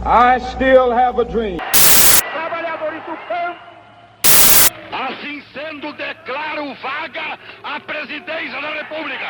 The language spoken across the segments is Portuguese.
I still have a dream. Trabalhadores do campo. Assim sendo, declaro vaga a presidência da República.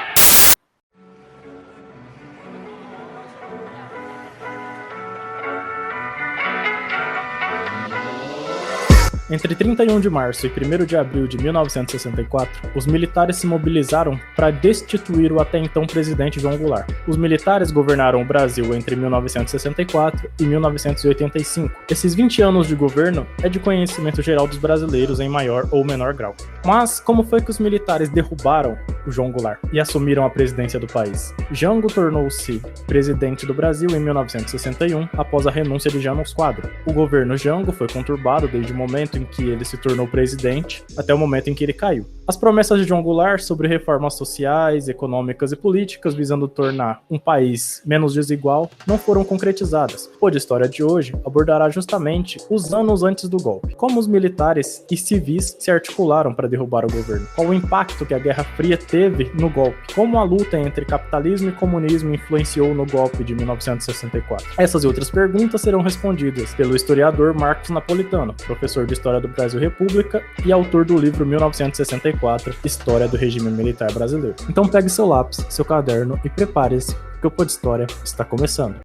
Entre 31 de março e 1º de abril de 1964, os militares se mobilizaram para destituir o até então presidente João Goulart. Os militares governaram o Brasil entre 1964 e 1985. Esses 20 anos de governo é de conhecimento geral dos brasileiros em maior ou menor grau. Mas como foi que os militares derrubaram o João Goulart e assumiram a presidência do país? Jango tornou-se presidente do Brasil em 1961 após a renúncia de Jânio Quadros. O governo Jango foi conturbado desde o momento em que ele se tornou presidente até o momento em que ele caiu. As promessas de João Goulart sobre reformas sociais, econômicas e políticas visando tornar um país menos desigual não foram concretizadas. O Pô de História de hoje abordará justamente os anos antes do golpe, como os militares e civis se articularam para derrubar o governo, qual o impacto que a Guerra Fria teve no golpe, como a luta entre capitalismo e comunismo influenciou no golpe de 1964. Essas e outras perguntas serão respondidas pelo historiador Marcos Napolitano, professor de História do Brasil República e autor do livro 1964, História do Regime Militar Brasileiro. Então pegue seu lápis, seu caderno e prepare-se, porque o Pô de História está começando.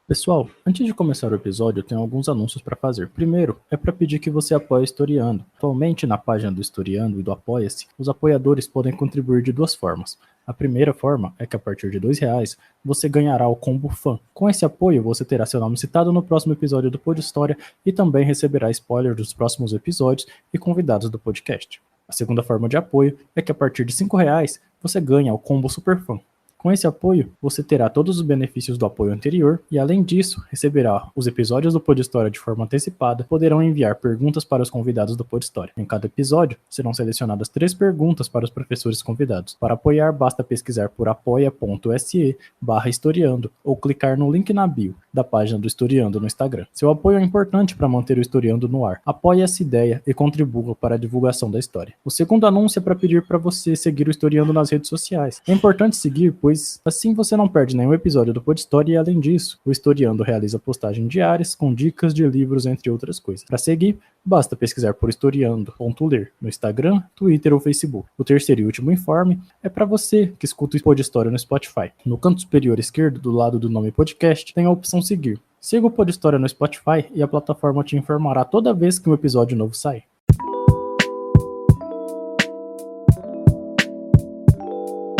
Pessoal, antes de começar o episódio, eu tenho alguns anúncios para fazer. Primeiro, é para pedir que você apoie o Historiando. Atualmente, na página do Historiando e do Apoia-se, os apoiadores podem contribuir de duas formas. A primeira forma é que a partir de R$2 você ganhará o combo fã. Com esse apoio, você terá seu nome citado no próximo episódio do Pô de História e também receberá spoiler dos próximos episódios e convidados do podcast. A segunda forma de apoio é que a partir de R$5 você ganha o combo super fã. Com esse apoio, você terá todos os benefícios do apoio anterior e, além disso, receberá os episódios do Pô de História de forma antecipada, poderão enviar perguntas para os convidados do Pô de História. Em cada episódio, serão selecionadas 3 perguntas para os professores convidados. Para apoiar, basta pesquisar por apoia.se/historiando ou clicar no link na bio da página do Historiando no Instagram. Seu apoio é importante para manter o Historiando no ar. Apoie essa ideia e contribua para a divulgação da história. O segundo anúncio é para pedir para você seguir o Historiando nas redes sociais. É importante seguir, pois assim você não perde nenhum episódio do Pô de História e, além disso, o Historiando realiza postagens diárias com dicas de livros, entre outras coisas. Para seguir, basta pesquisar por historiando.ler no Instagram, Twitter ou Facebook. O terceiro e último informe é para você que escuta o Pô de História no Spotify. No canto superior esquerdo, do lado do nome podcast, tem a opção seguir. Siga o Pô de História no Spotify e a plataforma te informará toda vez que um episódio novo sair.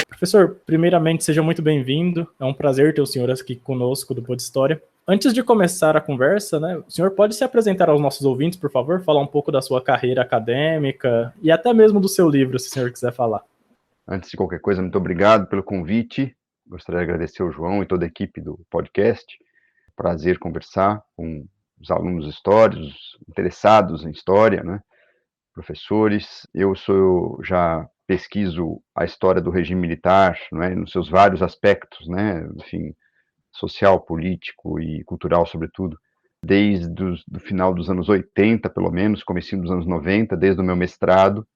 Professor, primeiramente, seja muito bem-vindo. É um prazer ter o senhor aqui conosco do Pô de História. Antes de começar a conversa, né, o senhor pode se apresentar aos nossos ouvintes, por favor? Falar um pouco da sua carreira acadêmica e até mesmo do seu livro, se o senhor quiser falar. Antes de qualquer coisa, muito obrigado pelo convite. Gostaria de agradecer ao João e toda a equipe do podcast. Prazer conversar com os alunos históricos, interessados em história, né? Professores. Eu já pesquiso a história do regime militar, né, nos seus vários aspectos, né, enfim, social, político e cultural, sobretudo, desde o final dos anos 80, pelo menos, comecinho dos anos 90, desde o meu mestrado.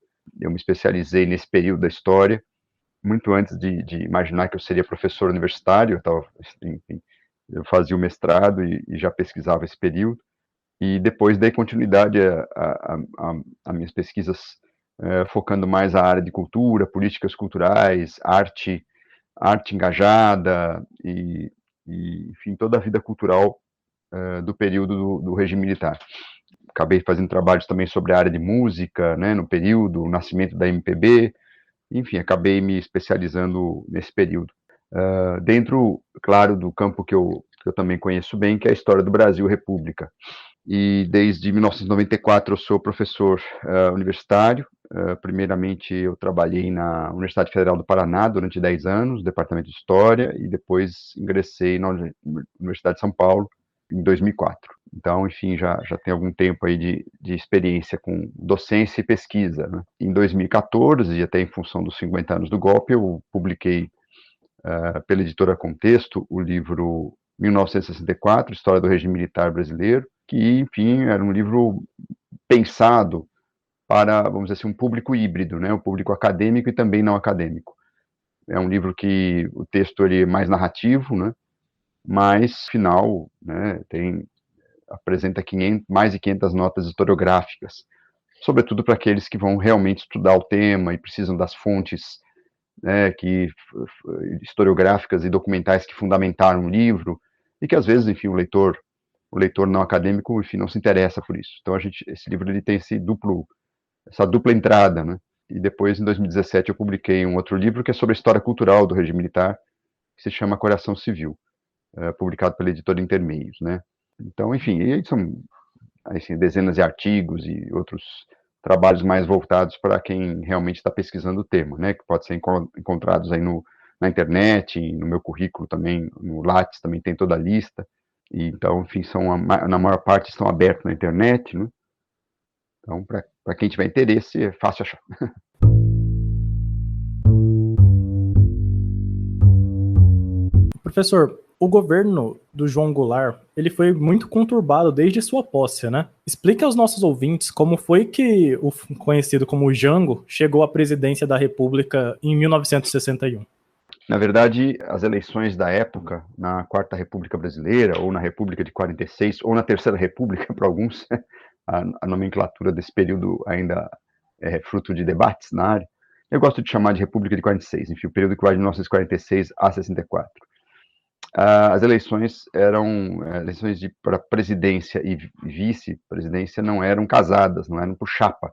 Eu me especializei nesse período da história, muito antes de imaginar que eu seria professor universitário. Eu fazia o mestrado e já pesquisava esse período, e depois dei continuidade a minhas pesquisas, focando mais a área de cultura, políticas culturais, arte engajada e enfim, toda a vida cultural do período do regime militar. Acabei fazendo trabalhos também sobre a área de música, né, no período, o nascimento da MPB, enfim, acabei me especializando nesse período. Dentro, claro, do campo que eu também conheço bem, que é a história do Brasil República. E desde 1994 eu sou professor universitário. Primeiramente eu trabalhei na Universidade Federal do Paraná durante 10 anos, no Departamento de História, e depois ingressei na Universidade de São Paulo em 2004. Então, enfim, já tem algum tempo aí de experiência com docência e pesquisa, né? Em 2014, e até em função dos 50 anos do golpe, eu publiquei pela editora Contexto o livro 1964, História do Regime Militar Brasileiro, que, enfim, era um livro pensado para, vamos dizer assim, um público híbrido, né, um público acadêmico e também não acadêmico. É um livro que o texto ele é mais narrativo, né? Mas, final, né, apresenta mais de 500 notas historiográficas, sobretudo para aqueles que vão realmente estudar o tema e precisam das fontes, né, historiográficas e documentais que fundamentaram o livro, e que às vezes, enfim, o leitor não acadêmico, enfim, não se interessa por isso. Então, esse livro ele tem essa dupla entrada, né? E depois, em 2017, eu publiquei um outro livro que é sobre a história cultural do regime militar, que se chama Coração Civil, publicado pela editora Intermeios, né? Então, enfim, são assim, dezenas de artigos e outros trabalhos mais voltados para quem realmente está pesquisando o tema, né? Que pode ser encontrados aí na internet, no meu currículo também, no Lattes também tem toda a lista. E, então, enfim, na maior parte estão abertos na internet, né? Então, para quem tiver interesse, é fácil achar. Professor, o governo do João Goulart, ele foi muito conturbado desde sua posse, né? Explique aos nossos ouvintes como foi que o conhecido como Jango chegou à presidência da República em 1961. Na verdade, as eleições da época, na Quarta República Brasileira, ou na República de 46, ou na Terceira República, para alguns, a nomenclatura desse período ainda é fruto de debates na área. Eu gosto de chamar de República de 46, enfim, o período que vai de 1946 a 64. As eleições eram eleições para presidência e vice-presidência não eram casadas, não eram por chapa.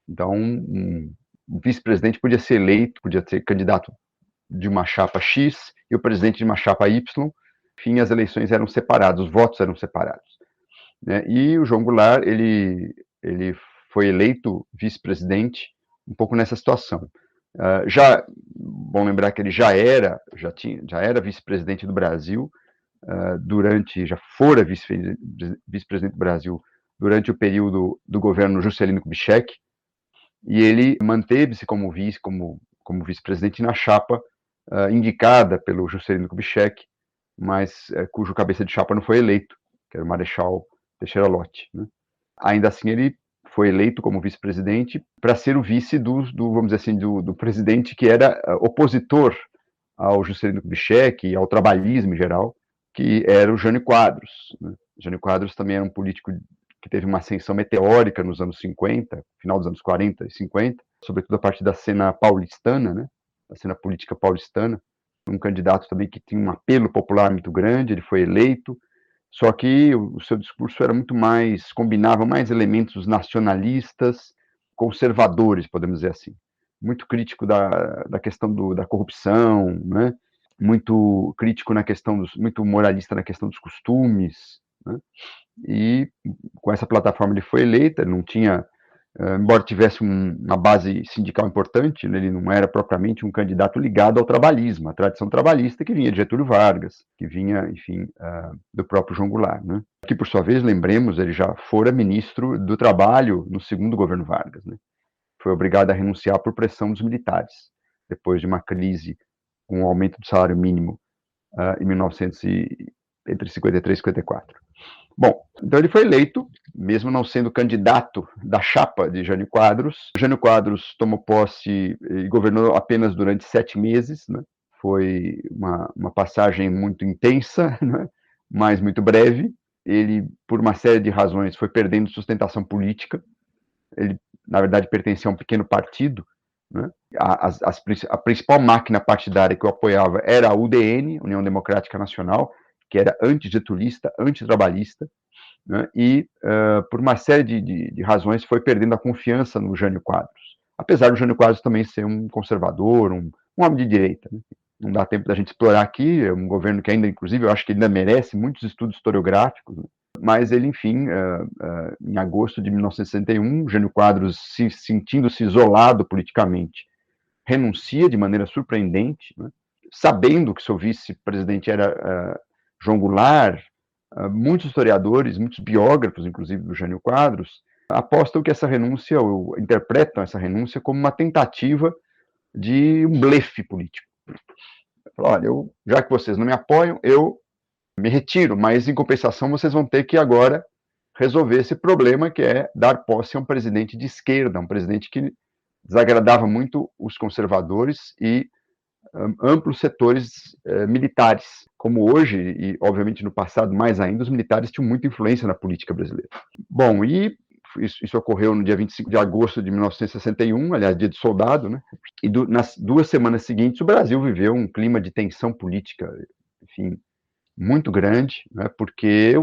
Então, o vice-presidente podia ser eleito, podia ser candidato de uma chapa X e o presidente de uma chapa Y. Enfim, as eleições eram separadas, os votos eram separados, né? E o João Goulart, ele foi eleito vice-presidente um pouco nessa situação. Bom lembrar que ele já era vice-presidente do Brasil, já fora vice-presidente do Brasil durante o período do governo Juscelino Kubitschek, e ele manteve-se como vice-presidente na chapa indicada pelo Juscelino Kubitschek, mas cujo cabeça de chapa não foi eleito, que era o Marechal Teixeira Lott, né? Ainda assim, ele foi eleito como vice-presidente para ser o vice vamos dizer assim, do presidente que era opositor ao Juscelino Kubitschek e ao trabalhismo em geral, que era o Jânio Quadros, né? Jânio Quadros também era um político que teve uma ascensão meteórica nos anos 50, final dos anos 40 e 50, sobretudo a partir da cena paulistana, né? Da cena política paulistana, um candidato também que tinha um apelo popular muito grande, ele foi eleito, só que o seu discurso combinava mais elementos nacionalistas, conservadores, podemos dizer assim. Muito crítico da questão da corrupção, né? Muito crítico muito moralista na questão dos costumes, né? E com essa plataforma ele foi eleito, ele não tinha, embora tivesse uma base sindical importante, né, ele não era propriamente um candidato ligado ao trabalhismo, à tradição trabalhista que vinha de Getúlio Vargas, que vinha, enfim, do próprio João Goulart, né? Que, por sua vez, lembremos, ele já fora ministro do Trabalho no segundo governo Vargas, né? Foi obrigado a renunciar por pressão dos militares, depois de uma crise com o aumento do salário mínimo entre 53 e 54. Bom, então ele foi eleito, mesmo não sendo candidato da chapa de Jânio Quadros. Jânio Quadros tomou posse e governou apenas durante 7 meses, né? Foi uma passagem muito intensa, né? Mas muito breve. Ele, por uma série de razões, foi perdendo sustentação política. Ele, na verdade, pertencia a um pequeno partido, né? A principal máquina partidária que o apoiava era a UDN, União Democrática Nacional, que era antigetulista, antitrabalhista, né? E, por uma série de razões, foi perdendo a confiança no Jânio Quadros. Apesar do Jânio Quadros também ser um conservador, um homem de direita, né? Não dá tempo da gente explorar aqui, é um governo que ainda, inclusive, eu acho que ainda merece muitos estudos historiográficos, né? Mas ele, enfim, em agosto de 1961, Jânio Quadros, sentindo-se isolado politicamente, renuncia de maneira surpreendente, né? Sabendo que seu vice-presidente era João Goulart. Muitos historiadores, muitos biógrafos, inclusive do Jânio Quadros, apostam que essa renúncia, ou interpretam essa renúncia como uma tentativa de um blefe político. Olha, já que vocês não me apoiam, eu me retiro, mas em compensação vocês vão ter que agora resolver esse problema, que é dar posse a um presidente de esquerda, um presidente que desagradava muito os conservadores e amplos setores militares, como hoje, e obviamente no passado mais ainda, os militares tinham muita influência na política brasileira. Bom, e isso ocorreu no dia 25 de agosto de 1961, aliás, dia de soldado, né? E nas 2 semanas seguintes, o Brasil viveu um clima de tensão política, enfim, muito grande, né? Porque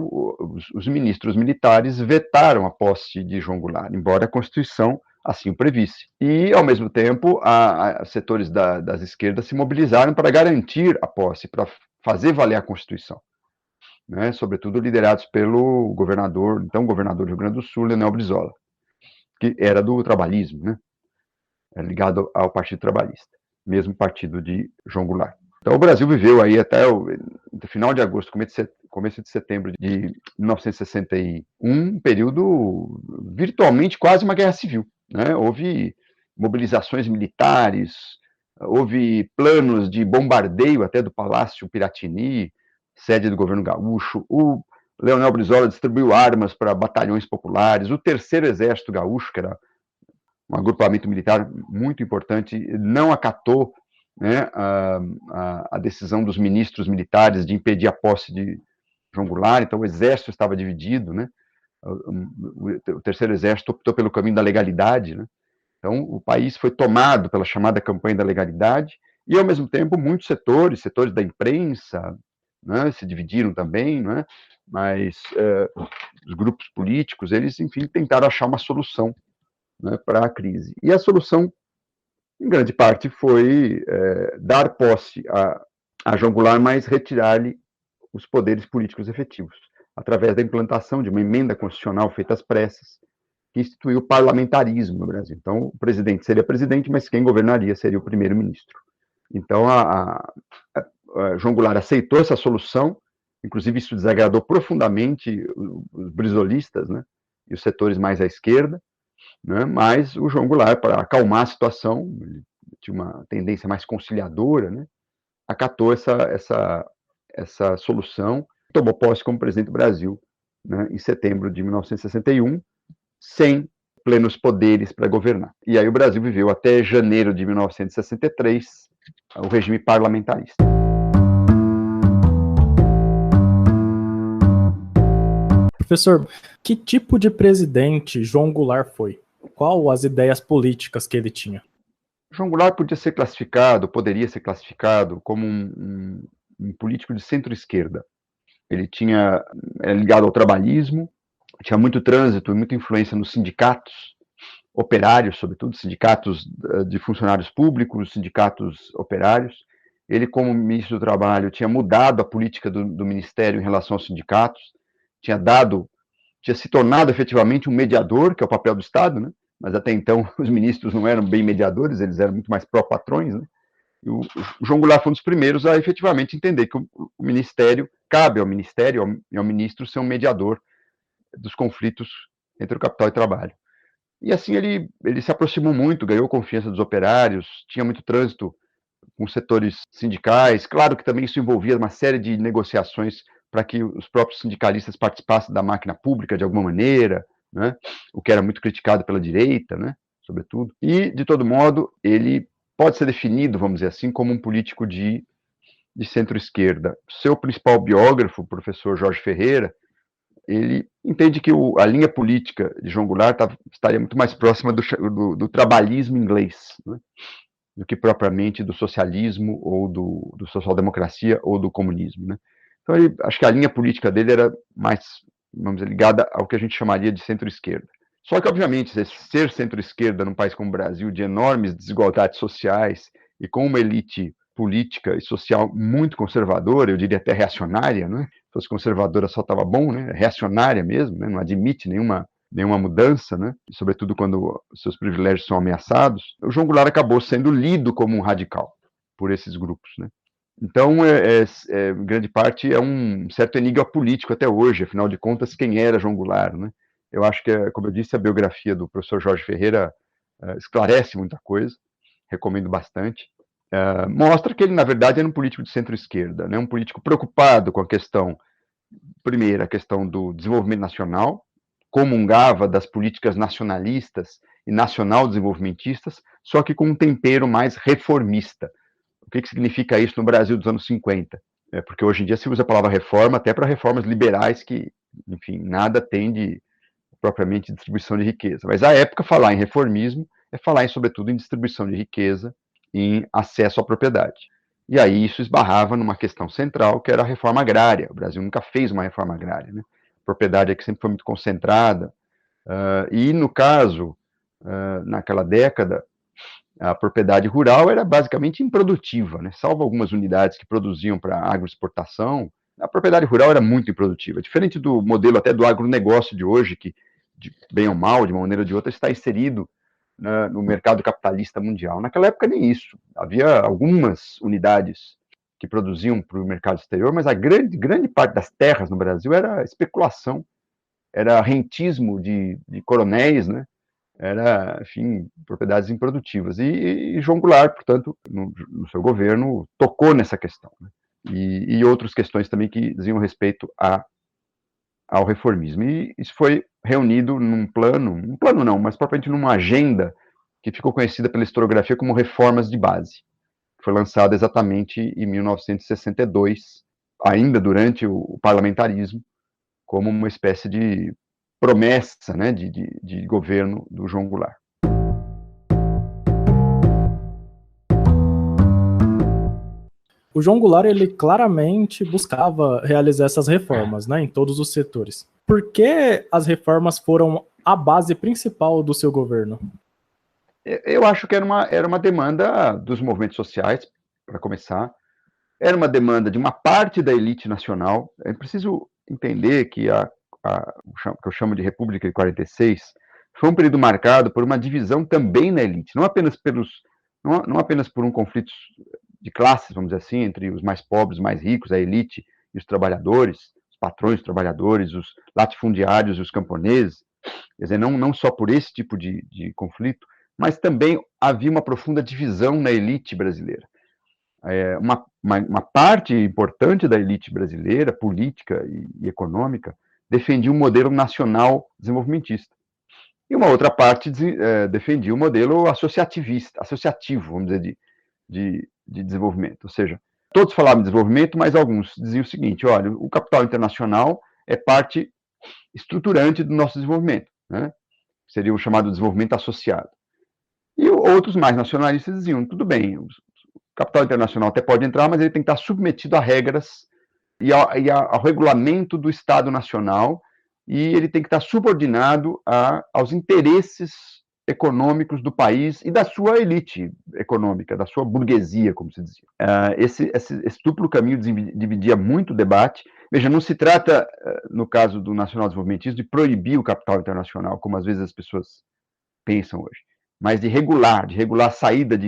os ministros militares vetaram a posse de João Goulart, embora a Constituição assim o previsse. E, ao mesmo tempo, setores das esquerdas se mobilizaram para garantir a posse, para fazer valer a Constituição, né, sobretudo liderados pelo governador, então governador do Rio Grande do Sul, Leonel Brizola, que era do trabalhismo, né, ligado ao Partido Trabalhista, mesmo partido de João Goulart. Então o Brasil viveu aí até o final de agosto, começo de setembro de 1961, um período virtualmente quase uma guerra civil, né? Houve mobilizações militares, houve planos de bombardeio até do Palácio Piratini, sede do governo gaúcho. O Leonel Brizola distribuiu armas para batalhões populares. O Terceiro Exército Gaúcho, que era um agrupamento militar muito importante, não acatou, né, a decisão dos ministros militares de impedir a posse de João Goulart. Então o exército estava dividido, né? O Terceiro Exército optou pelo caminho da legalidade, né? Então o país foi tomado pela chamada campanha da legalidade e, ao mesmo tempo, muitos setores da imprensa, né, se dividiram também, né? Mas os grupos políticos, eles, enfim, tentaram achar uma solução, né, para a crise. E a solução, em grande parte, foi dar posse a João Goulart, mas retirar-lhe os poderes políticos efetivos, através da implantação de uma emenda constitucional feita às pressas, que instituiu o parlamentarismo no Brasil. Então, o presidente seria presidente, mas quem governaria seria o primeiro-ministro. Então, João Goulart aceitou essa solução, inclusive isso desagradou profundamente os brizolistas, né, e os setores mais à esquerda, né, mas o João Goulart, para acalmar a situação, ele tinha uma tendência mais conciliadora, né, acatou essa solução, tomou posse como presidente do Brasil, né, em setembro de 1961, sem plenos poderes para governar. E aí o Brasil viveu até janeiro de 1963 o regime parlamentarista. Professor, que tipo de presidente João Goulart foi? Qual as ideias políticas que ele tinha? João Goulart poderia ser classificado como um político de centro-esquerda. Ele era ligado ao trabalhismo, tinha muito trânsito e muita influência nos sindicatos operários, sobretudo sindicatos de funcionários públicos, sindicatos operários. Ele, como ministro do Trabalho, tinha mudado a política do Ministério em relação aos sindicatos, tinha se tornado efetivamente um mediador, que é o papel do Estado, né? Mas até então os ministros não eram bem mediadores, eles eram muito mais pró-patrões, né? E o João Goulart foi um dos primeiros a efetivamente entender que o Ministério, cabe ao Ministério e ao ministro ser um mediador dos conflitos entre o capital e o trabalho. E assim ele se aproximou muito, ganhou confiança dos operários, tinha muito trânsito com setores sindicais. Claro que também isso envolvia uma série de negociações para que os próprios sindicalistas participassem da máquina pública de alguma maneira, né? O que era muito criticado pela direita, né? Sobretudo. E, de todo modo, ele pode ser definido, vamos dizer assim, como um político de centro-esquerda. Seu principal biógrafo, o professor Jorge Ferreira, ele entende que a linha política de João Goulart estaria muito mais próxima do trabalhismo inglês, né, do que propriamente do socialismo ou do social-democracia ou do comunismo, né. Então, acho que a linha política dele era mais, vamos dizer, ligada ao que a gente chamaria de centro-esquerda. Só que, obviamente, ser centro-esquerda num país como o Brasil, de enormes desigualdades sociais e com uma elite política e social muito conservadora, eu diria até reacionária, né? Se fosse conservadora só estava bom, né? Reacionária mesmo, né? Não admite nenhuma mudança, né? E, sobretudo quando seus privilégios são ameaçados. O João Goulart acabou sendo lido como um radical por esses grupos, né? Então, em grande parte, é um certo enigma político até hoje, afinal de contas, quem era João Goulart, né? Eu acho que, como eu disse, a biografia do professor Jorge Ferreira esclarece muita coisa, recomendo bastante. Mostra que ele, na verdade, era um político de centro-esquerda, né? Um político preocupado com a questão, primeiro, a questão do desenvolvimento nacional, comungava das políticas nacionalistas e nacional-desenvolvimentistas, só que com um tempero mais reformista. O que significa isso no Brasil dos anos 50? Porque hoje em dia se usa a palavra reforma até para reformas liberais que, enfim, nada tem de propriamente distribuição de riqueza. Mas à época, falar em reformismo é falar, sobretudo, em distribuição de riqueza e em acesso à propriedade. E aí isso esbarrava numa questão central, que era a reforma agrária. O Brasil nunca fez uma reforma agrária, né? A propriedade aqui sempre foi muito concentrada. E, no caso, naquela década, a propriedade rural era basicamente improdutiva, né? Salvo algumas unidades que produziam para agroexportação, a propriedade rural era muito improdutiva, diferente do modelo até do agronegócio de hoje, que, bem ou mal, de uma maneira ou de outra, está inserido no mercado capitalista mundial. Naquela época, nem isso. Havia algumas unidades que produziam para o mercado exterior, mas a grande parte das terras no Brasil era especulação, era rentismo de coronéis, né? Era, enfim, propriedades improdutivas. E João Goulart, portanto, no seu governo, tocou nessa questão, né? E outras questões também que diziam respeito ao reformismo. E isso foi reunido num plano não, mas propriamente numa agenda que ficou conhecida pela historiografia como Reformas de Base. Foi lançada exatamente em 1962, ainda durante o parlamentarismo, como uma espécie de promessa, né, de governo do João Goulart. O João Goulart, ele claramente buscava realizar essas reformas, né, em todos os setores. Por que as reformas foram a base principal do seu governo? Eu acho que era uma demanda dos movimentos sociais, para começar. Era uma demanda de uma parte da elite nacional. É preciso entender que que eu chamo de República de 46 foi um período marcado por uma divisão também na elite, não apenas por um conflito de classes, vamos dizer assim, entre os mais pobres, os mais ricos, a elite e os trabalhadores, os patrões dos trabalhadores, os latifundiários e os camponeses, quer dizer, não só por esse tipo de conflito, mas também havia uma profunda divisão na elite brasileira. Uma parte importante da elite brasileira, política e econômica, defendia um modelo nacional desenvolvimentista. E uma outra parte defendia um modelo associativo, vamos dizer, de desenvolvimento. Ou seja, todos falavam de desenvolvimento, mas alguns diziam o seguinte: olha, o capital internacional é parte estruturante do nosso desenvolvimento, né? Seria o chamado desenvolvimento associado. E outros mais nacionalistas diziam: tudo bem, o capital internacional até pode entrar, mas ele tem que estar submetido a regras e ao regulamento do Estado Nacional, e ele tem que estar subordinado aos interesses econômicos do país e da sua elite econômica, da sua burguesia, como se dizia. Esse duplo caminho dividia muito o debate. Veja, não se trata, no caso do nacional-desenvolvimentismo, de proibir o capital internacional, como às vezes as pessoas pensam hoje, mas de regular a saída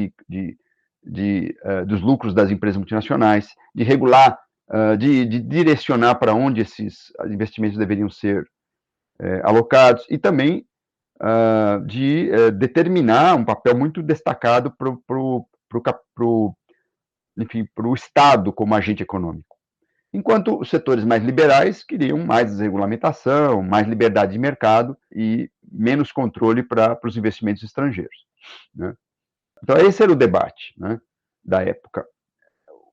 dos lucros das empresas multinacionais, de regular, de direcionar para onde esses investimentos deveriam ser alocados, e também de determinar um papel muito destacado para o Estado como agente econômico. Enquanto os setores mais liberais queriam mais desregulamentação, mais liberdade de mercado e menos controle para os investimentos estrangeiros, né? Então, esse era o debate, né, da época.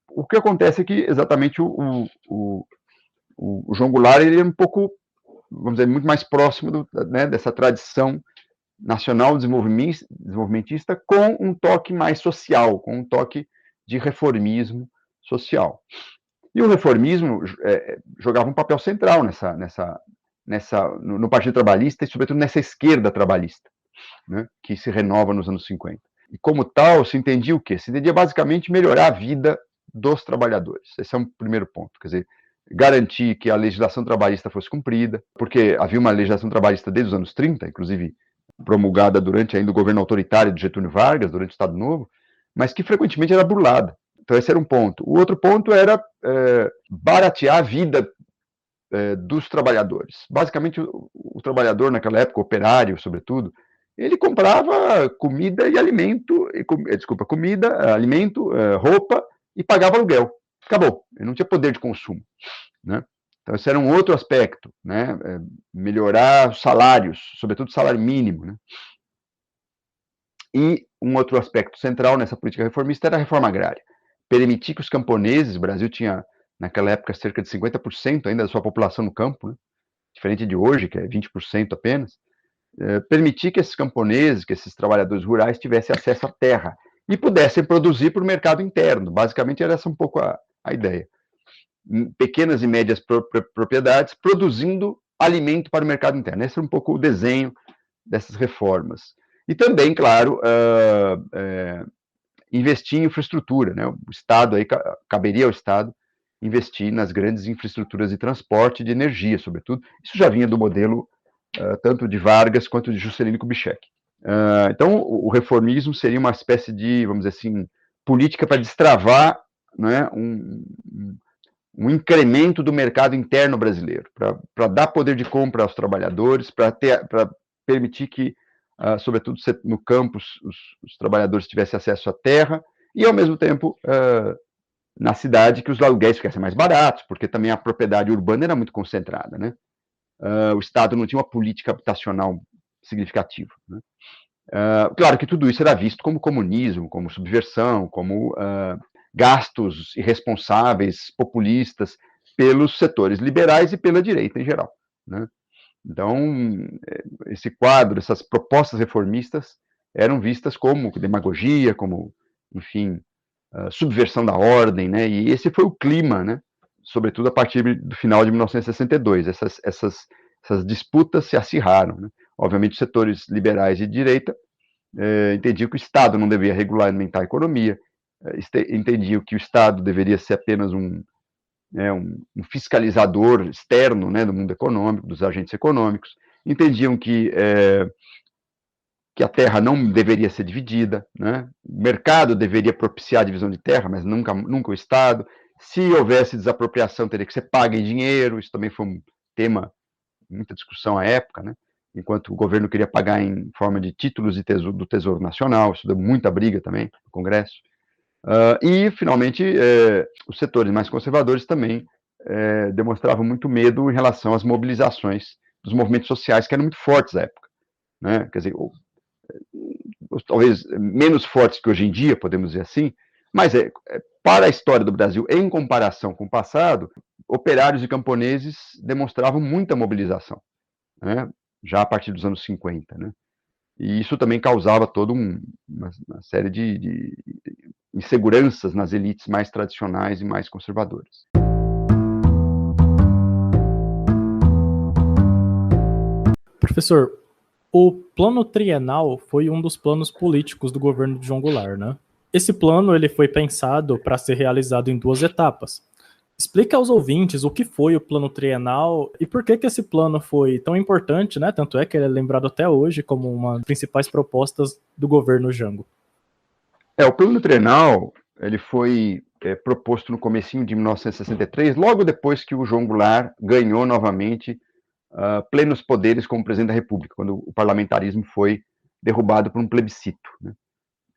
O que acontece é que, exatamente, o João Goulart, ele é um pouco, vamos dizer, muito mais próximo né, dessa tradição nacional desenvolvimentista, com um toque mais social, com um toque de reformismo social. E o reformismo jogava um papel central no Partido Trabalhista e, sobretudo, nessa esquerda trabalhista, né, que se renova nos anos 50. E, como tal, se entendia o quê? Se entendia, basicamente, melhorar a vida dos trabalhadores. Esse é um primeiro ponto. Quer dizer, garantir que a legislação trabalhista fosse cumprida, porque havia uma legislação trabalhista desde os anos 30, inclusive promulgada durante ainda o governo autoritário de Getúlio Vargas, durante o Estado Novo, mas que frequentemente era burlada. Então, esse era um ponto. O outro ponto era baratear a vida dos trabalhadores. Basicamente, o trabalhador, naquela época, operário, sobretudo, ele comprava comida e alimento, alimento, roupa, e pagava aluguel. Acabou. Ele não tinha poder de consumo, né? Então, esse era um outro aspecto, né? Melhorar os salários, sobretudo o salário mínimo, né? E um outro aspecto central nessa política reformista era a reforma agrária. permitir que os camponeses, o Brasil tinha, naquela época, cerca de 50% ainda da sua população no campo, né? Diferente de hoje, que é 20% apenas, permitir que esses camponeses, que esses trabalhadores rurais tivessem acesso à terra e pudessem produzir para o mercado interno. Basicamente, era essa um pouco a ideia. Pequenas e médias propriedades produzindo alimento para o mercado interno. Esse era um pouco o desenho dessas reformas. E também, claro, investir em infraestrutura, né? O Estado, aí, caberia ao Estado investir nas grandes infraestruturas de transporte e de energia, sobretudo. Isso já vinha do modelo tanto de Vargas quanto de Juscelino Kubitschek. Então, o reformismo seria uma espécie de, vamos dizer assim, política para destravar, né, um incremento do mercado interno brasileiro, para dar poder de compra aos trabalhadores, para permitir que, sobretudo no campo, os trabalhadores tivessem acesso à terra, e, ao mesmo tempo, na cidade, que os aluguéis ficassem mais baratos, porque também a propriedade urbana era muito concentrada, né? O Estado não tinha uma política habitacional significativa, né? Claro que tudo isso era visto como comunismo, como subversão, como gastos irresponsáveis, populistas, pelos setores liberais e pela direita em geral, né? Então, esse quadro, essas propostas reformistas eram vistas como demagogia, como, enfim, subversão da ordem, né? E esse foi o clima, né? Sobretudo a partir do final de 1962. Essas disputas se acirraram, né? Obviamente, os setores liberais e de direita entendiam que o Estado não deveria regulamentar a economia, entendiam que o Estado deveria ser apenas um fiscalizador externo, né, do mundo econômico, dos agentes econômicos, entendiam que a terra não deveria ser dividida, né? O mercado deveria propiciar a divisão de terra, mas nunca o Estado. Se houvesse desapropriação, teria que ser paga em dinheiro. Isso também foi um tema, muita discussão à época, né? Enquanto o governo queria pagar em forma de títulos do Tesouro Nacional, isso deu muita briga também no Congresso. E, finalmente, os setores mais conservadores também demonstravam muito medo em relação às mobilizações dos movimentos sociais, que eram muito fortes à época, né? Quer dizer, talvez menos fortes que hoje em dia, podemos dizer assim, mas para a história do Brasil, em comparação com o passado, operários e camponeses demonstravam muita mobilização, né? Já a partir dos anos 50, né? E isso também causava toda uma série de inseguranças nas elites mais tradicionais e mais conservadoras. Professor, o plano trienal foi um dos planos políticos do governo de João Goulart, né? Esse plano ele foi pensado para ser realizado em 2 etapas. Explica aos ouvintes o que foi o plano trienal e por que esse plano foi tão importante, né? Tanto é que ele é lembrado até hoje como uma das principais propostas do governo Jango. O plano trienal ele foi proposto no comecinho de 1963, logo depois que o João Goulart ganhou novamente plenos poderes como presidente da República, quando o parlamentarismo foi derrubado por um plebiscito, né?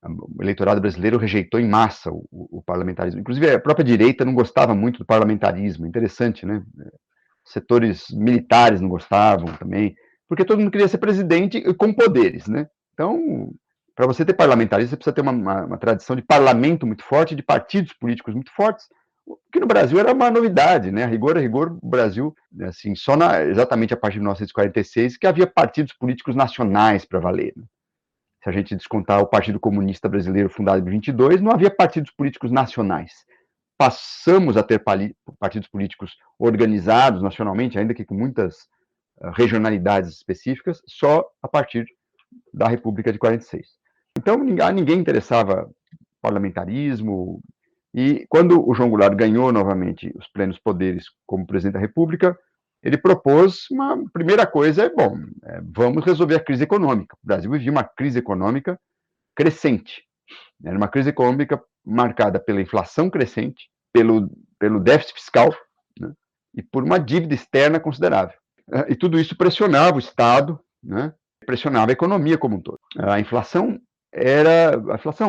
O eleitorado brasileiro rejeitou em massa o parlamentarismo. Inclusive, a própria direita não gostava muito do parlamentarismo. Interessante, né? Setores militares não gostavam também, porque todo mundo queria ser presidente com poderes, né? Então, para você ter parlamentarismo, você precisa ter uma tradição de parlamento muito forte, de partidos políticos muito fortes, que no Brasil era uma novidade, né? A rigor, o Brasil, assim, só exatamente a partir de 1946 que havia partidos políticos nacionais para valer, né? Se a gente descontar o Partido Comunista Brasileiro, fundado em 22, não havia partidos políticos nacionais. Passamos a ter partidos políticos organizados nacionalmente, ainda que com muitas regionalidades específicas, só a partir da República de 46. Então, a ninguém interessava parlamentarismo, e quando o João Goulart ganhou novamente os plenos poderes como presidente da República, ele propôs uma primeira coisa, vamos resolver a crise econômica. O Brasil vivia uma crise econômica crescente. Era uma crise econômica marcada pela inflação crescente, pelo déficit fiscal, né, e por uma dívida externa considerável. E tudo isso pressionava o Estado, né, pressionava a economia como um todo. A inflação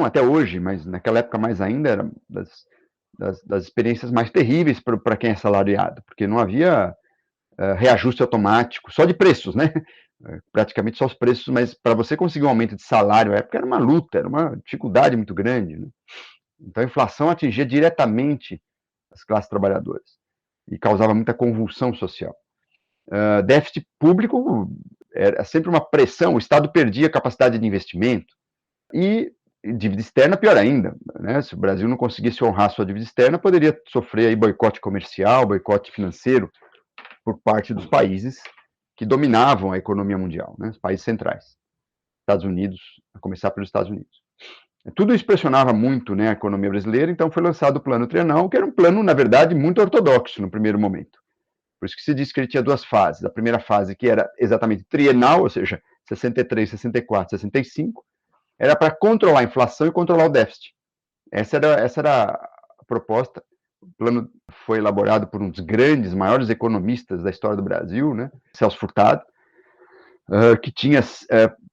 até hoje, mas naquela época mais ainda, era das experiências mais terríveis para quem é salariado, porque não havia reajuste automático, só de preços, né? Praticamente só os preços, mas para você conseguir um aumento de salário, na época era uma luta, era uma dificuldade muito grande, né? Então a inflação atingia diretamente as classes trabalhadoras e causava muita convulsão social. Déficit público era sempre uma pressão, o Estado perdia capacidade de investimento, e dívida externa, pior ainda, né? Se o Brasil não conseguisse honrar sua dívida externa, poderia sofrer aí boicote comercial, boicote financeiro por parte dos países que dominavam a economia mundial, né? Os países centrais, Estados Unidos, a começar pelos Estados Unidos. Tudo isso pressionava muito, né, a economia brasileira, então foi lançado o Plano Trienal, que era um plano, na verdade, muito ortodoxo no primeiro momento. Por isso que se diz que ele tinha duas fases. A primeira fase, que era exatamente trienal, ou seja, 63, 64, 65, era para controlar a inflação e controlar o déficit. Essa era a proposta. O plano foi elaborado por um dos grandes, maiores economistas da história do Brasil, né, Celso Furtado, que tinha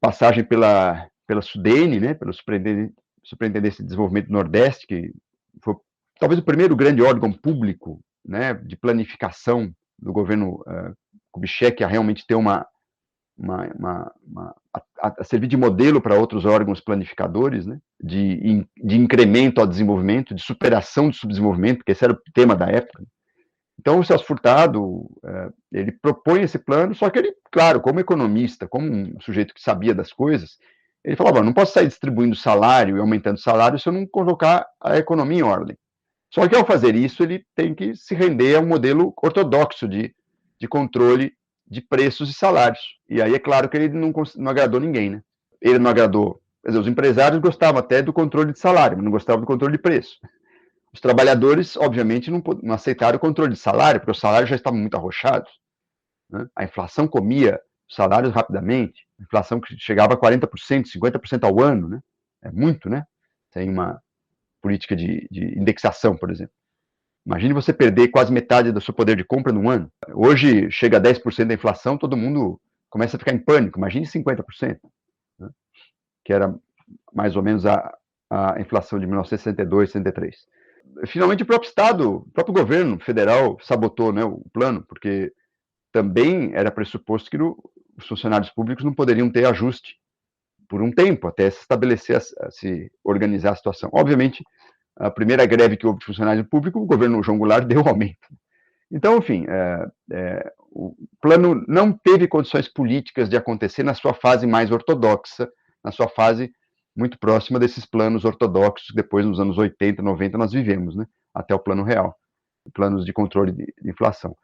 passagem pela SUDENE, né, pela Superintendência de Desenvolvimento do Nordeste, que foi talvez o primeiro grande órgão público, né, de planificação do governo Kubitschek a realmente ter a servir de modelo para outros órgãos planificadores, né, de incremento ao desenvolvimento, de superação do subdesenvolvimento, porque esse era o tema da época. Então, o Celso Furtado, ele propõe esse plano, só que ele, claro, como economista, como um sujeito que sabia das coisas, ele falava, não posso sair distribuindo salário e aumentando salário se eu não colocar a economia em ordem. Só que, ao fazer isso, ele tem que se render a um modelo ortodoxo de controle de preços e salários. E aí é claro que ele não agradou ninguém, né? Ele não agradou, quer dizer, os empresários gostavam até do controle de salário, mas não gostavam do controle de preço. Os trabalhadores, obviamente, não aceitaram o controle de salário, porque os salários já estavam muito arrochados, né? A inflação comia os salários rapidamente, a inflação que chegava a 40%, 50% ao ano, né? É muito, né? Tem uma política de indexação, por exemplo. Imagine você perder quase metade do seu poder de compra num ano. Hoje chega a 10% da inflação, todo mundo começa a ficar em pânico. Imagine 50%, né? Que era mais ou menos a inflação de 1962, 63. Finalmente, o próprio Estado, o próprio governo federal sabotou, né, o plano, porque também era pressuposto que os funcionários públicos não poderiam ter ajuste por um tempo, até se estabelecer, se organizar a situação. Obviamente, a primeira greve que houve de funcionário público, o governo João Goulart deu aumento. Então, enfim, o plano não teve condições políticas de acontecer na sua fase mais ortodoxa, na sua fase muito próxima desses planos ortodoxos que depois, nos anos 80, 90, nós vivemos, né? Até o plano real, planos de controle de inflação.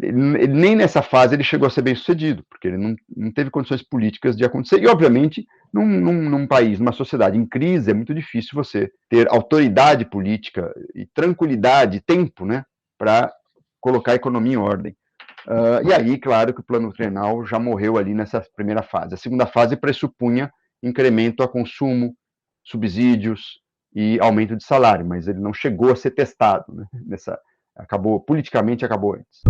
Ele nem nessa fase ele chegou a ser bem sucedido, porque ele não teve condições políticas de acontecer, e obviamente num país, numa sociedade em crise, é muito difícil você ter autoridade política e tranquilidade, tempo, né, para colocar a economia em ordem. E aí, claro que o plano trienal já morreu ali nessa primeira fase. A segunda fase pressupunha incremento a consumo, subsídios e aumento de salário, mas ele não chegou a ser testado, né, politicamente acabou antes.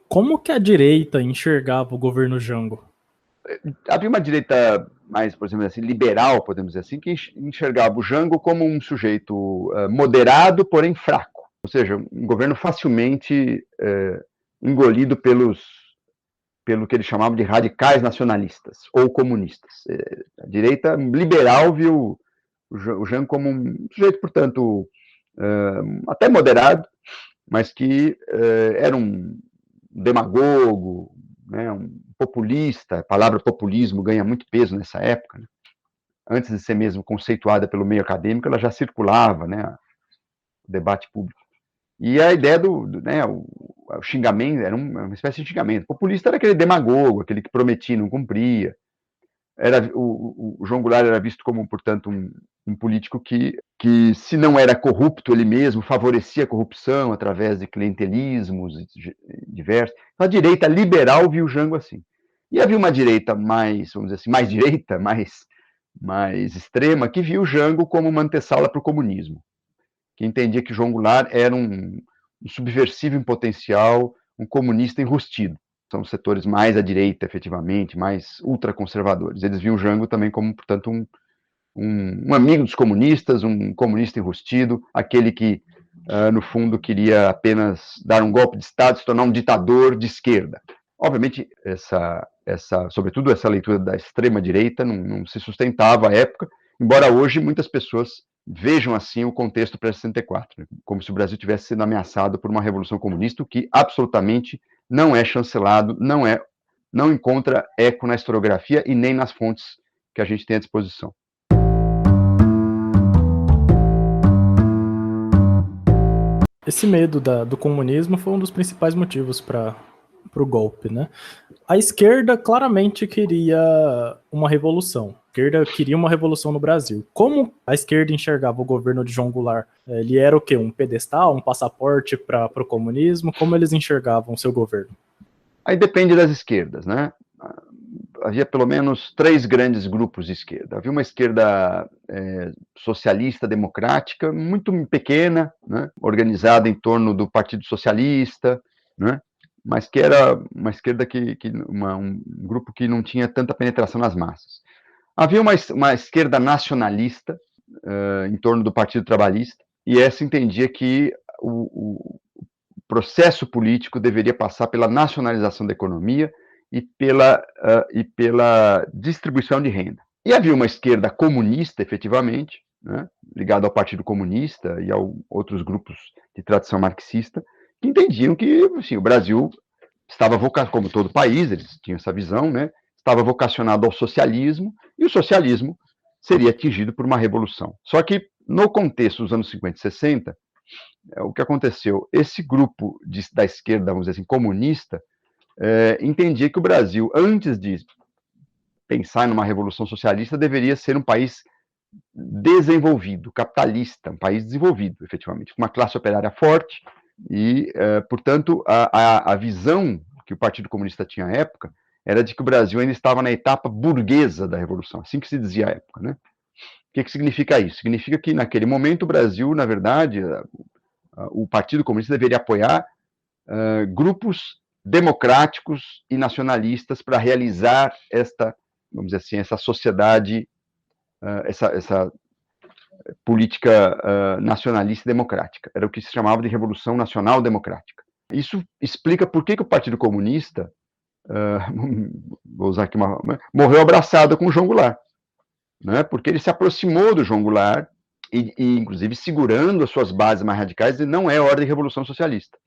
Como que a direita enxergava o governo Jango? Havia uma direita mais, por exemplo, assim, liberal, podemos dizer assim, que enxergava o Jango como um sujeito moderado, porém fraco. Ou seja, um governo facilmente engolido pelo que eles chamavam de radicais nacionalistas ou comunistas. A direita liberal viu o Jango como um sujeito, portanto, até moderado, mas que era um demagogo, né, um populista. A palavra populismo ganha muito peso nessa época, né? Antes de ser mesmo conceituada pelo meio acadêmico, ela já circulava, né, o debate público. E a ideia né, o xingamento era uma espécie de xingamento. Populista era aquele demagogo, aquele que prometia e não cumpria. O João Goulart era visto como, portanto, um político que, se não era corrupto ele mesmo, favorecia a corrupção através de clientelismos diversos. Então, a direita liberal viu o Jango assim. E havia uma direita mais, vamos dizer assim, mais direita, mais extrema, que viu o Jango como uma antessala para o comunismo, que entendia que João Goulart era um subversivo em potencial, um comunista enrustido. São os setores mais à direita, efetivamente, mais ultraconservadores. Eles viam o Jango também como, portanto, um amigo dos comunistas, um comunista enrustido, aquele que, no fundo, queria apenas dar um golpe de Estado, se tornar um ditador de esquerda. Obviamente, sobretudo essa leitura da extrema-direita não se sustentava à época, embora hoje muitas pessoas vejam assim o contexto pré-64, né? Como se o Brasil tivesse sido ameaçado por uma revolução comunista, o que absolutamente não é chancelado, não encontra eco na historiografia e nem nas fontes que a gente tem à disposição. Esse medo do comunismo foi um dos principais motivos para o golpe, né? A esquerda claramente queria uma revolução. A esquerda queria uma revolução no Brasil. Como a esquerda enxergava o governo de João Goulart? Ele era o quê? Um pedestal, um passaporte para o comunismo? Como eles enxergavam o seu governo? Aí depende das esquerdas, né? Havia pelo menos 3 grandes grupos de esquerda. Havia uma esquerda socialista democrática, muito pequena, né? Organizada em torno do Partido Socialista, né? Mas que era uma esquerda um grupo que não tinha tanta penetração nas massas. Havia uma esquerda nacionalista em torno do Partido Trabalhista, e essa entendia que o processo político deveria passar pela nacionalização da economia e pela distribuição de renda. E havia uma esquerda comunista, efetivamente, né, ligada ao Partido Comunista e a outros grupos de tradição marxista, que entendiam que assim, o Brasil estava vocacionado, como todo país, eles tinham essa visão, né, estava vocacionado ao socialismo, e o socialismo seria atingido por uma revolução. Só que, no contexto dos anos 50 e 60, o que aconteceu? Esse grupo da esquerda, vamos dizer assim, comunista, entendia que o Brasil, antes de pensar numa revolução socialista, deveria ser um país desenvolvido, capitalista, um país desenvolvido, efetivamente, com uma classe operária forte e, portanto, a visão que o Partido Comunista tinha à época era de que o Brasil ainda estava na etapa burguesa da revolução, assim que se dizia à época, né? O que significa isso? Significa que, naquele momento, o Brasil, na verdade, o Partido Comunista deveria apoiar grupos democráticos e nacionalistas para realizar vamos dizer assim, essa sociedade, essa política nacionalista e democrática. Era o que se chamava de Revolução Nacional Democrática. Isso explica por que o Partido Comunista, vou usar aqui morreu abraçado com o João Goulart, né? Porque ele se aproximou do João Goulart e, inclusive, segurando as suas bases mais radicais, e não é hora de revolução socialista.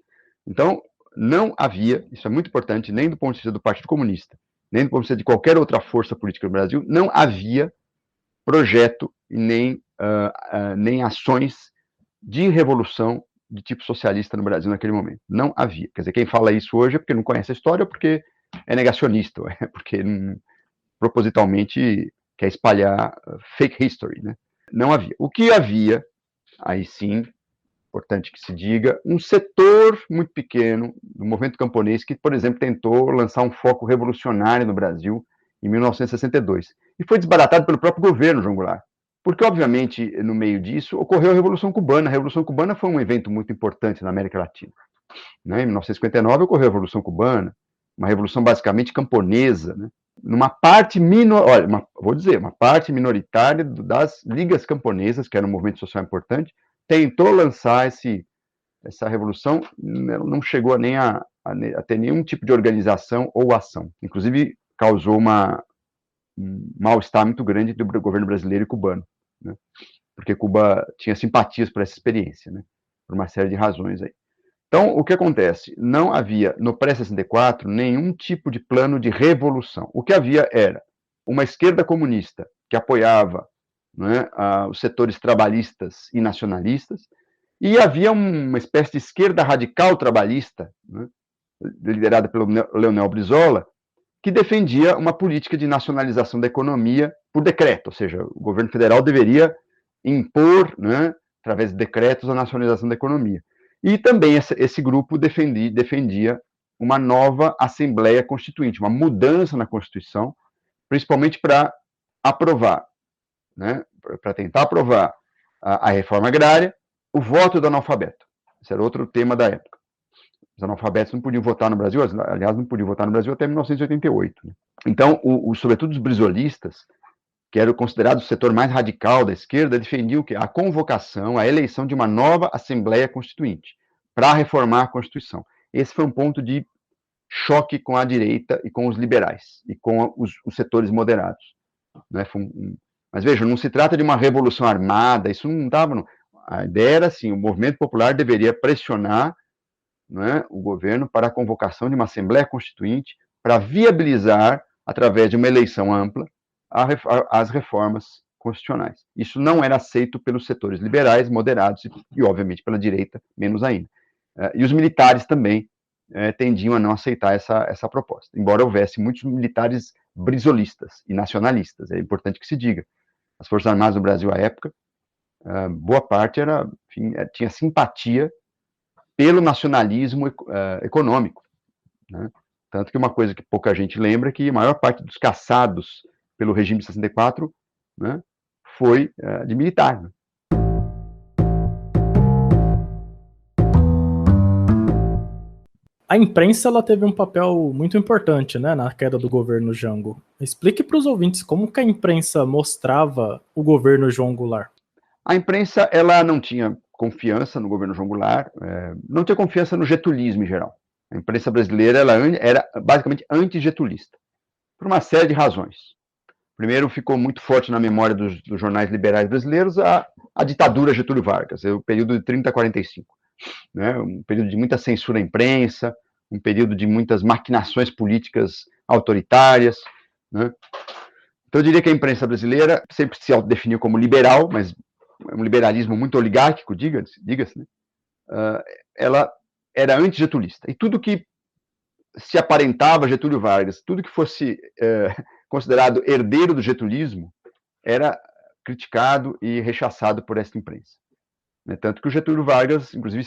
Então, não havia, isso é muito importante, nem do ponto de vista do Partido Comunista, nem do ponto de vista de qualquer outra força política no Brasil, não havia projeto e nem ações de revolução de tipo socialista no Brasil naquele momento. Não havia. Quer dizer, quem fala isso hoje é porque não conhece a história, ou porque é negacionista, ou porque propositalmente quer espalhar fake history, né? Não havia. O que havia, aí sim, importante que se diga, um setor muito pequeno do movimento camponês que, por exemplo, tentou lançar um foco revolucionário no Brasil em 1962. E foi desbaratado pelo próprio governo João Goulart. Porque, obviamente, no meio disso, ocorreu a Revolução Cubana. A Revolução Cubana foi um evento muito importante na América Latina. Né? Em 1959 ocorreu a Revolução Cubana, uma revolução basicamente camponesa, né? Numa parte uma parte minoritária das ligas camponesas, que era um movimento social importante, tentou lançar essa revolução, não chegou nem a ter nenhum tipo de organização ou ação. Inclusive, causou um mal-estar muito grande do governo brasileiro e cubano, né? Porque Cuba tinha simpatias por essa experiência, né? Por uma série de razões aí. Então, o que acontece? Não havia, no pré-64, nenhum tipo de plano de revolução. O que havia era uma esquerda comunista que apoiava, né, os setores trabalhistas e nacionalistas, e havia uma espécie de esquerda radical trabalhista, né, liderada pelo Leonel Brizola, que defendia uma política de nacionalização da economia por decreto, ou seja, o governo federal deveria impor, né, através de decretos, a nacionalização da economia. E também esse grupo defendia uma nova Assembleia Constituinte, uma mudança na Constituição, principalmente para aprovar, né, para tentar aprovar a reforma agrária, o voto do analfabeto. Esse era outro tema da época. Os analfabetos não podiam votar no Brasil, aliás, não podiam votar no Brasil até 1988. Né? Então, sobretudo os brizolistas, que era considerado o setor mais radical da esquerda, defendiam a convocação, a eleição de uma nova Assembleia Constituinte, para reformar a Constituição. Esse foi um ponto de choque com a direita e com os liberais, e com os setores moderados. Né? Mas vejam, não se trata de uma revolução armada, isso não estava... A ideia era assim, o movimento popular deveria pressionar, né, o governo para a convocação de uma Assembleia Constituinte para viabilizar, através de uma eleição ampla, as reformas constitucionais. Isso não era aceito pelos setores liberais, moderados e obviamente, pela direita, menos ainda. E os militares também tendiam a não aceitar essa proposta, embora houvesse muitos militares brizolistas e nacionalistas, é importante que se diga. As Forças Armadas do Brasil, à época, boa parte tinha simpatia pelo nacionalismo econômico, né? Tanto que uma coisa que pouca gente lembra é que a maior parte dos caçados pelo regime de 64, né, foi de militar. Né? A imprensa ela teve um papel muito importante, né, na queda do governo Jango. Explique para os ouvintes como que a imprensa mostrava o governo João Goulart. A imprensa ela não tinha confiança no governo João Goulart, não tinha confiança no getulismo em geral. A imprensa brasileira ela era basicamente anti-getulista, por uma série de razões. Primeiro, ficou muito forte na memória dos jornais liberais brasileiros a ditadura Getúlio Vargas, o período de 30 a 45. Né, um período de muita censura à imprensa, um período de muitas maquinações políticas autoritárias. Né. Então, eu diria que a imprensa brasileira sempre se autodefiniu como liberal, mas é um liberalismo muito oligárquico, diga-se, né, ela era anti-getulista. E tudo que se aparentava Getúlio Vargas, tudo que fosse considerado herdeiro do getulismo, era criticado e rechaçado por essa imprensa. Tanto que o Getúlio Vargas, inclusive,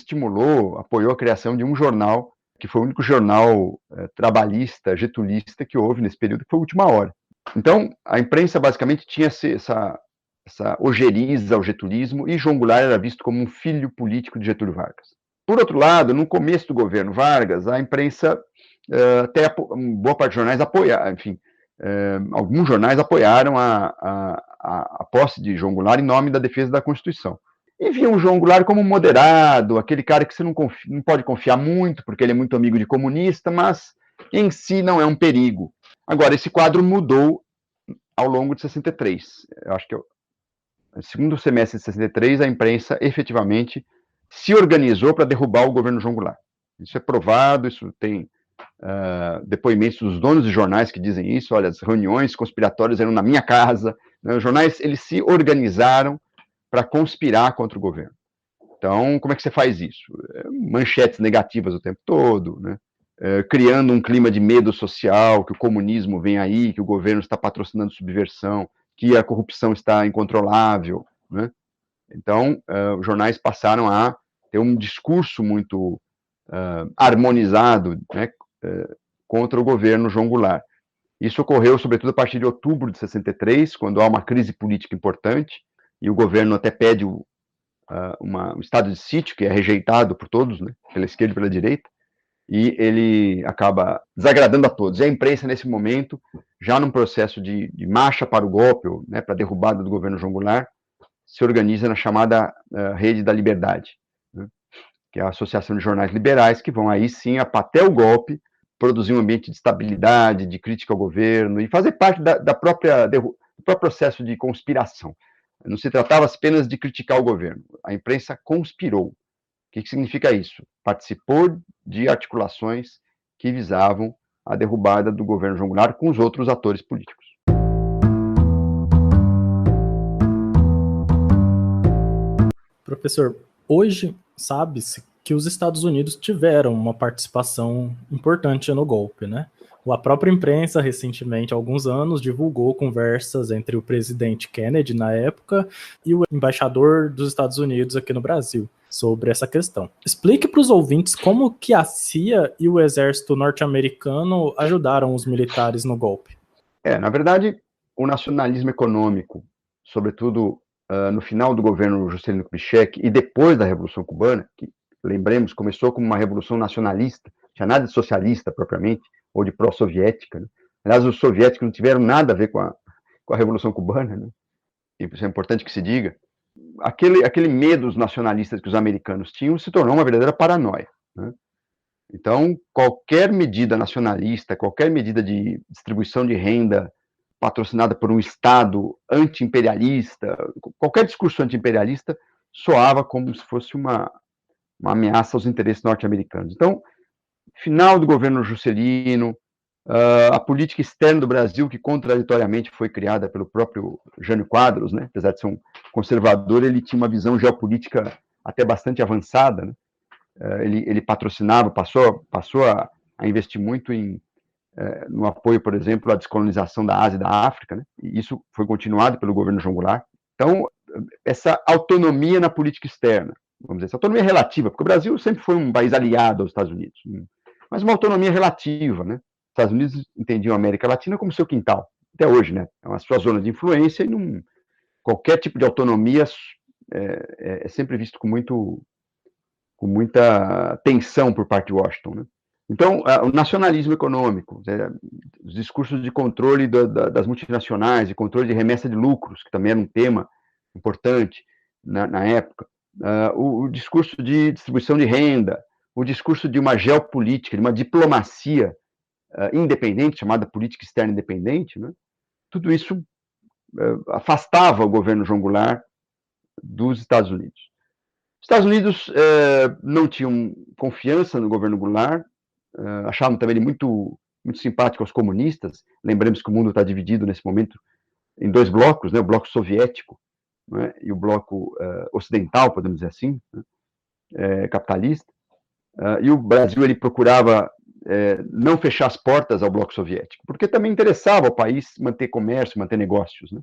apoiou a criação de um jornal, que foi o único jornal trabalhista, getulista que houve nesse período, que foi a Última Hora. Então, a imprensa basicamente tinha essa ojeriza ao getulismo, e João Goulart era visto como um filho político de Getúlio Vargas. Por outro lado, no começo do governo Vargas, a imprensa, até boa parte dos jornais apoiaram, enfim, alguns jornais apoiaram a posse de João Goulart em nome da defesa da Constituição. E viam o João Goulart como moderado, aquele cara que você não pode confiar muito, porque ele é muito amigo de comunista, mas em si não é um perigo. Agora, esse quadro mudou ao longo de 63. Eu acho que no segundo semestre de 63, a imprensa efetivamente se organizou para derrubar o governo João Goulart. Isso é provado, isso tem depoimentos dos donos de jornais que dizem isso. Olha, as reuniões conspiratórias eram na minha casa. Né? Os jornais, eles se organizaram para conspirar contra o governo. Então, como é que você faz isso? Manchetes negativas o tempo todo, né? Criando um clima de medo social, que o comunismo vem aí, que o governo está patrocinando subversão, que a corrupção está incontrolável, né? Então, os jornais passaram a ter um discurso muito harmonizado, né, contra o governo João Goulart. Isso ocorreu, sobretudo, a partir de outubro de 63, quando há uma crise política importante, e o governo até pede um estado de sítio, que é rejeitado por todos, né, pela esquerda e pela direita, e ele acaba desagradando a todos. E a imprensa, nesse momento, já num processo de marcha para o golpe, né, para a derrubada do governo João Goulart, se organiza na chamada Rede da Liberdade, né, que é a Associação de Jornais Liberais, que vão aí sim, até o golpe, produzir um ambiente de estabilidade, de crítica ao governo, e fazer parte do próprio processo de conspiração. Não se tratava apenas de criticar o governo, a imprensa conspirou. O que significa isso? Participou de articulações que visavam a derrubada do governo João Goulart com os outros atores políticos. Professor, hoje sabe-se que os Estados Unidos tiveram uma participação importante no golpe, né? A própria imprensa, recentemente, há alguns anos, divulgou conversas entre o presidente Kennedy, na época, e o embaixador dos Estados Unidos aqui no Brasil, sobre essa questão. Explique para os ouvintes como que a CIA e o exército norte-americano ajudaram os militares no golpe. Na verdade, o nacionalismo econômico, sobretudo no final do governo Juscelino Kubitschek e depois da Revolução Cubana, que, lembremos, começou como uma revolução nacionalista, não tinha nada de socialista propriamente, ou de pró-soviética. Né? Aliás, os soviéticos não tiveram nada a ver com a Revolução Cubana, né? Isso é importante que se diga. Aquele medo dos nacionalistas que os americanos tinham se tornou uma verdadeira paranoia. Né? Então, qualquer medida nacionalista, qualquer medida de distribuição de renda patrocinada por um Estado anti-imperialista, qualquer discurso anti-imperialista soava como se fosse uma ameaça aos interesses norte-americanos. Então, final do governo Juscelino, a política externa do Brasil, que contraditoriamente foi criada pelo próprio Jânio Quadros, né? Apesar de ser um conservador, ele tinha uma visão geopolítica até bastante avançada, né? Ele patrocinava, passou a investir muito no apoio, por exemplo, à descolonização da Ásia e da África, né? E isso foi continuado pelo governo João Goulart. Então, essa autonomia na política externa, vamos dizer, essa autonomia relativa, porque o Brasil sempre foi um país aliado aos Estados Unidos, mas uma autonomia relativa, né? Os Estados Unidos entendiam a América Latina como seu quintal, até hoje, né? É uma sua zona de influência e qualquer tipo de autonomia é sempre visto com muita tensão por parte de Washington, né? Então, o nacionalismo econômico, os discursos de controle das multinacionais, de controle de remessa de lucros, que também era um tema importante na época, o discurso de distribuição de renda, o discurso de uma geopolítica, de uma diplomacia independente, chamada política externa independente, né? Tudo isso afastava o governo João Goulart dos Estados Unidos. Os Estados Unidos não tinham confiança no governo Goulart, achavam também ele muito simpático aos comunistas. Lembremos que o mundo está dividido nesse momento em dois blocos, né? O bloco soviético, né? E o bloco ocidental, podemos dizer assim, né? Capitalista. E o Brasil ele procurava não fechar as portas ao bloco soviético, porque também interessava ao país manter comércio, manter negócios, né?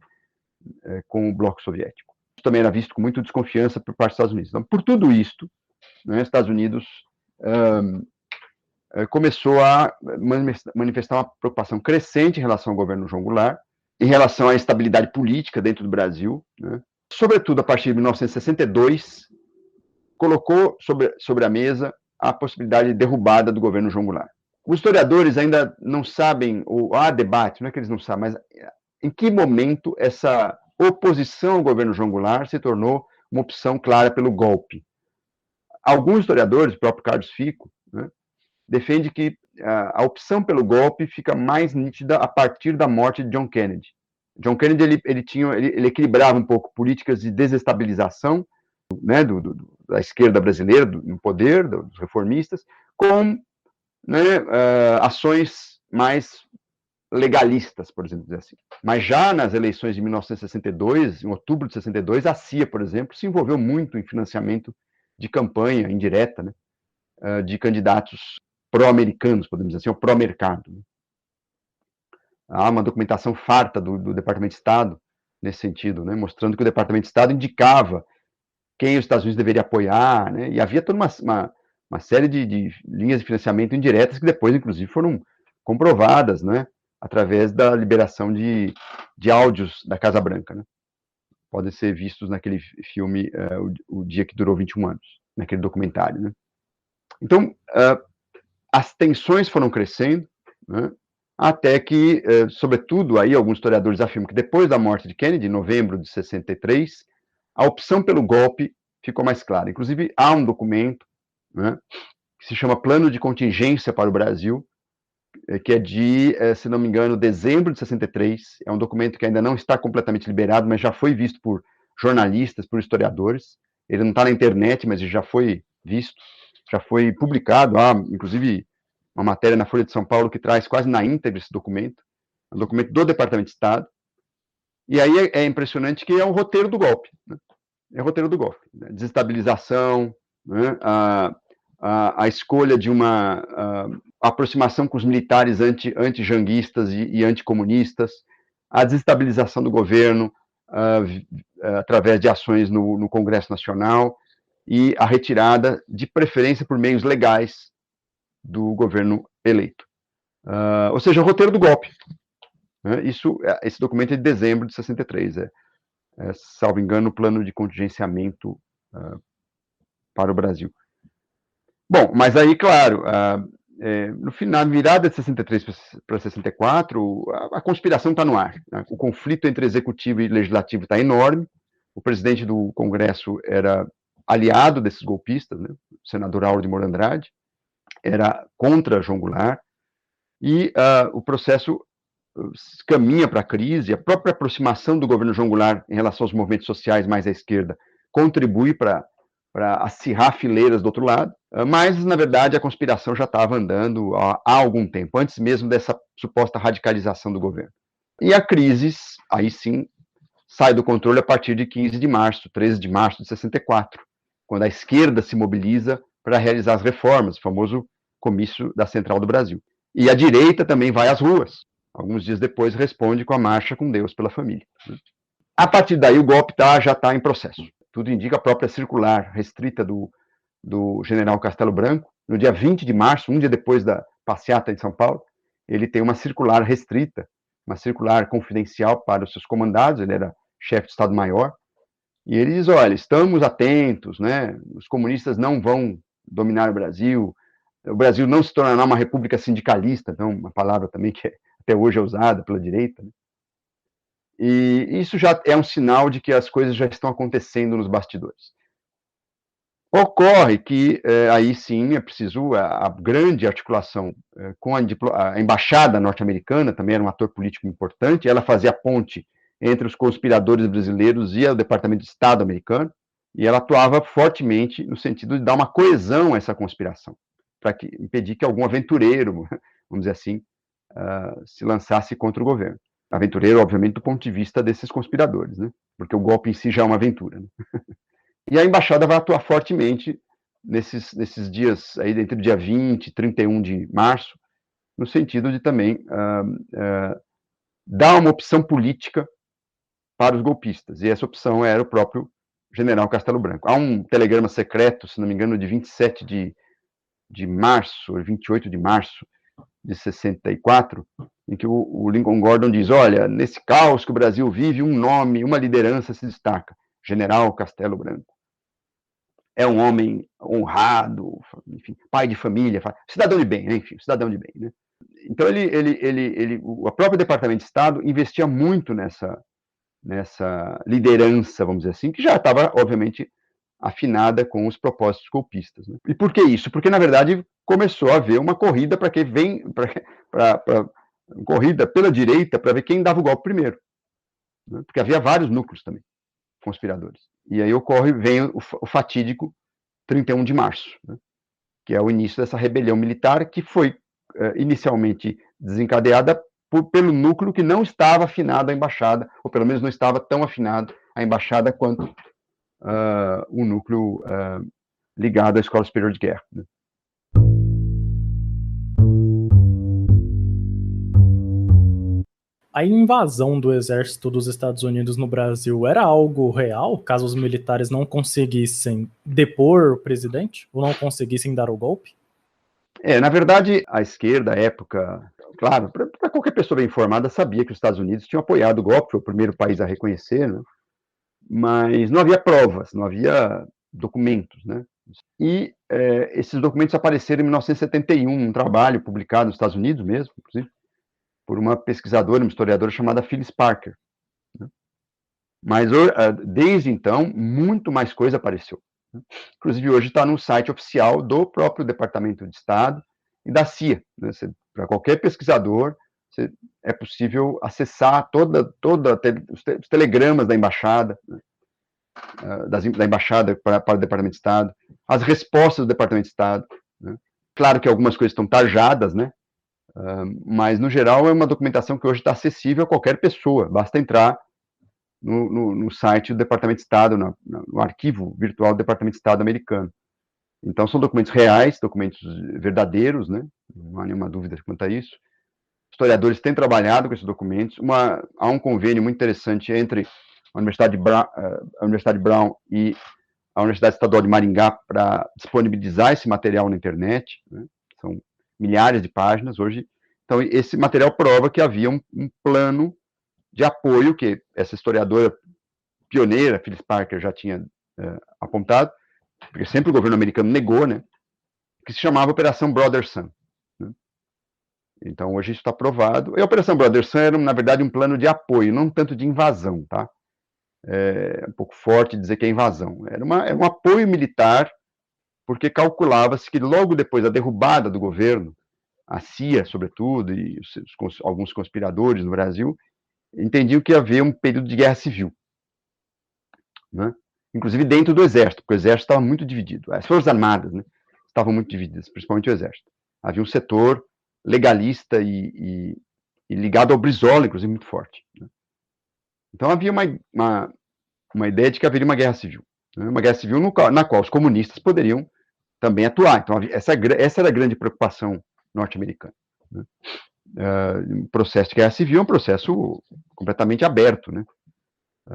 Com o bloco soviético. Isso também era visto com muita desconfiança por parte dos Estados Unidos. Então, por tudo isto, né, os Estados Unidos começou a manifestar uma preocupação crescente em relação ao governo João Goulart, em relação à estabilidade política dentro do Brasil, né? Sobretudo a partir de 1962, colocou sobre a mesa a possibilidade de derrubada do governo João Goulart. Os historiadores ainda não sabem, ou há debate, não é que eles não sabem, mas em que momento essa oposição ao governo João Goulart se tornou uma opção clara pelo golpe. Alguns historiadores, o próprio Carlos Fico, né, defende que a opção pelo golpe fica mais nítida a partir da morte de John Kennedy. John Kennedy ele equilibrava um pouco políticas de desestabilização, né, da esquerda brasileira, no poder, dos reformistas, com, né, ações mais legalistas, por exemplo, dizer assim. Mas já nas eleições de 1962, em outubro de 62, a CIA, por exemplo, se envolveu muito em financiamento de campanha indireta, né, de candidatos pró-americanos, podemos dizer assim, ou pró-mercado. Há uma documentação farta do Departamento de Estado nesse sentido, né, mostrando que o Departamento de Estado indicava quem os Estados Unidos deveria apoiar, né, e havia toda uma série de linhas de financiamento indiretas que depois, inclusive, foram comprovadas, né, através da liberação de áudios da Casa Branca, né? Podem ser vistos naquele filme O Dia que Durou 21 Anos, naquele documentário, né? Então, as tensões foram crescendo, né, até que, sobretudo, aí alguns historiadores afirmam que depois da morte de Kennedy, em novembro de 63, a opção pelo golpe ficou mais clara. Inclusive, há um documento, né, que se chama Plano de Contingência para o Brasil, que é de, se não me engano, dezembro de 63, é um documento que ainda não está completamente liberado, mas já foi visto por jornalistas, por historiadores, ele não está na internet, mas ele já foi visto, já foi publicado, há, inclusive, uma matéria na Folha de São Paulo que traz quase na íntegra esse documento, é um documento do Departamento de Estado, e aí é impressionante que é um roteiro do golpe, né? É o roteiro do golpe, né? Desestabilização, né? A escolha de uma aproximação com os militares anti-janguistas e anticomunistas, a desestabilização do governo através de ações no Congresso Nacional e a retirada, de preferência por meios legais, do governo eleito. Ou seja, o roteiro do golpe. Né? Esse documento é de dezembro de 63, salvo engano, o plano de contingenciamento para o Brasil. Bom, mas aí, claro, no final, virada de 63 para 64, a conspiração está no ar, né? O conflito entre executivo e legislativo está enorme, o presidente do Congresso era aliado desses golpistas, né? O senador Auro de Moura Andrade, era contra João Goulart, e o processo caminha para a crise. A própria aproximação do governo João Goulart em relação aos movimentos sociais mais à esquerda contribui para acirrar fileiras do outro lado, mas, na verdade, a conspiração já estava andando há algum tempo, antes mesmo dessa suposta radicalização do governo. E a crise, aí sim, sai do controle a partir de 13 de março de 64, quando a esquerda se mobiliza para realizar as reformas, o famoso comício da Central do Brasil. E a direita também vai às ruas. Alguns dias depois responde com a Marcha com Deus pela Família. A partir daí o golpe já está em processo. Tudo indica a própria circular restrita do general Castelo Branco, no dia 20 de março, um dia depois da passeata em São Paulo, ele tem uma circular restrita, uma circular confidencial para os seus comandados, ele era chefe de Estado-Maior, e ele diz, olha, estamos atentos, né? Os comunistas não vão dominar o Brasil não se tornará uma república sindicalista, então uma palavra também que até hoje é usada pela direita, né? E isso já é um sinal de que as coisas já estão acontecendo nos bastidores. Ocorre que, aí sim, é preciso a grande articulação com a embaixada norte-americana, também era um ator político importante, ela fazia a ponte entre os conspiradores brasileiros e o Departamento de Estado americano, e ela atuava fortemente no sentido de dar uma coesão a essa conspiração, para impedir que algum aventureiro, vamos dizer assim, se lançasse contra o governo. Aventureiro, obviamente, do ponto de vista desses conspiradores, né? Porque o golpe em si já é uma aventura, né? E a embaixada vai atuar fortemente nesses dias, aí entre o dia 20 e 31 de março, no sentido de também dar uma opção política para os golpistas. E essa opção era o próprio general Castelo Branco. Há um telegrama secreto, se não me engano, de 27 de março, 28 de março de 64, em que o Lincoln Gordon diz, olha, nesse caos que o Brasil vive, um nome, uma liderança se destaca, General Castelo Branco. É um homem honrado, enfim, pai de família, cidadão de bem, né? Enfim, cidadão de bem, né? Então, o próprio Departamento de Estado investia muito nessa liderança, vamos dizer assim, que já estava, obviamente, afinada com os propósitos golpistas, né? E por que isso? Porque, na verdade, começou a haver uma corrida para quem vem, corrida pela direita para ver quem dava o golpe primeiro, né? Porque havia vários núcleos também, conspiradores. E aí vem o fatídico 31 de março, né? Que é o início dessa rebelião militar que foi inicialmente desencadeada pelo núcleo que não estava afinado à embaixada, ou pelo menos não estava tão afinado à embaixada quanto o núcleo ligado à Escola Superior de Guerra, né? A invasão do exército dos Estados Unidos no Brasil era algo real, caso os militares não conseguissem depor o presidente, ou não conseguissem dar o golpe? Na verdade, a esquerda, à época, claro, para qualquer pessoa bem informada, sabia que os Estados Unidos tinham apoiado o golpe, foi o primeiro país a reconhecer, né? Mas não havia provas, não havia documentos, né? E esses documentos apareceram em 1971, um trabalho publicado nos Estados Unidos mesmo, inclusive, por uma pesquisadora, uma historiadora chamada Phyllis Parker, né? Mas desde então, muito mais coisa apareceu, né? Inclusive hoje está no site oficial do próprio Departamento de Estado e da CIA, né? Para qualquer pesquisador, é possível acessar os telegramas da embaixada, né? Da embaixada para o Departamento de Estado, as respostas do Departamento de Estado, né? Claro que algumas coisas estão tarjadas, né? Mas, no geral, é uma documentação que hoje está acessível a qualquer pessoa, basta entrar no site do Departamento de Estado, no arquivo virtual do Departamento de Estado americano. Então, são documentos reais, documentos verdadeiros, né? Não há nenhuma dúvida quanto a isso. Historiadores têm trabalhado com esses documentos. Há um convênio muito interessante entre a Universidade Brown e a Universidade Estadual de Maringá para disponibilizar esse material na internet, né? São milhares de páginas hoje. Então, esse material prova que havia um plano de apoio que essa historiadora pioneira, Phyllis Parker, já tinha apontado, porque sempre o governo americano negou, né? Que se chamava Operação Brother Sun, né? Então, hoje isso está provado. E a Operação Brother Sun era, na verdade, um plano de apoio, não tanto de invasão, tá? É um pouco forte dizer que é invasão. Era um apoio militar porque calculava-se que logo depois da derrubada do governo, a CIA, sobretudo, e alguns conspiradores no Brasil, entendiam que ia haver um período de guerra civil, né? Inclusive dentro do exército, porque o exército estava muito dividido. As forças armadas, né, estavam muito divididas, principalmente o exército. Havia um setor legalista e ligado ao Brizola, inclusive, muito forte, né? Então havia uma ideia de que haveria uma guerra civil, né? Uma guerra civil na qual os comunistas poderiam também atuar. Então essa era a grande preocupação norte-americana, né? O processo de guerra civil é um processo completamente aberto, né?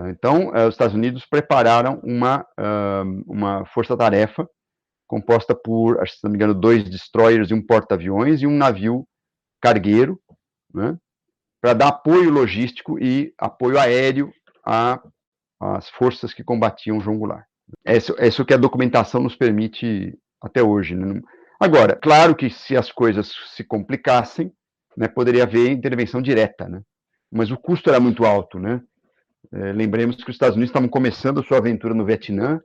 Então, os Estados Unidos prepararam uma força-tarefa composta por, acho que, se não me engano, 2 destroyers e um porta-aviões e um navio cargueiro, né, para dar apoio logístico e apoio aéreo às forças que combatiam João Goulart. É isso que a documentação nos permite até hoje, né? Agora, claro que se as coisas se complicassem, né, poderia haver intervenção direta, né? Mas o custo era muito alto, né? Lembremos que os Estados Unidos estavam começando a sua aventura no Vietnã,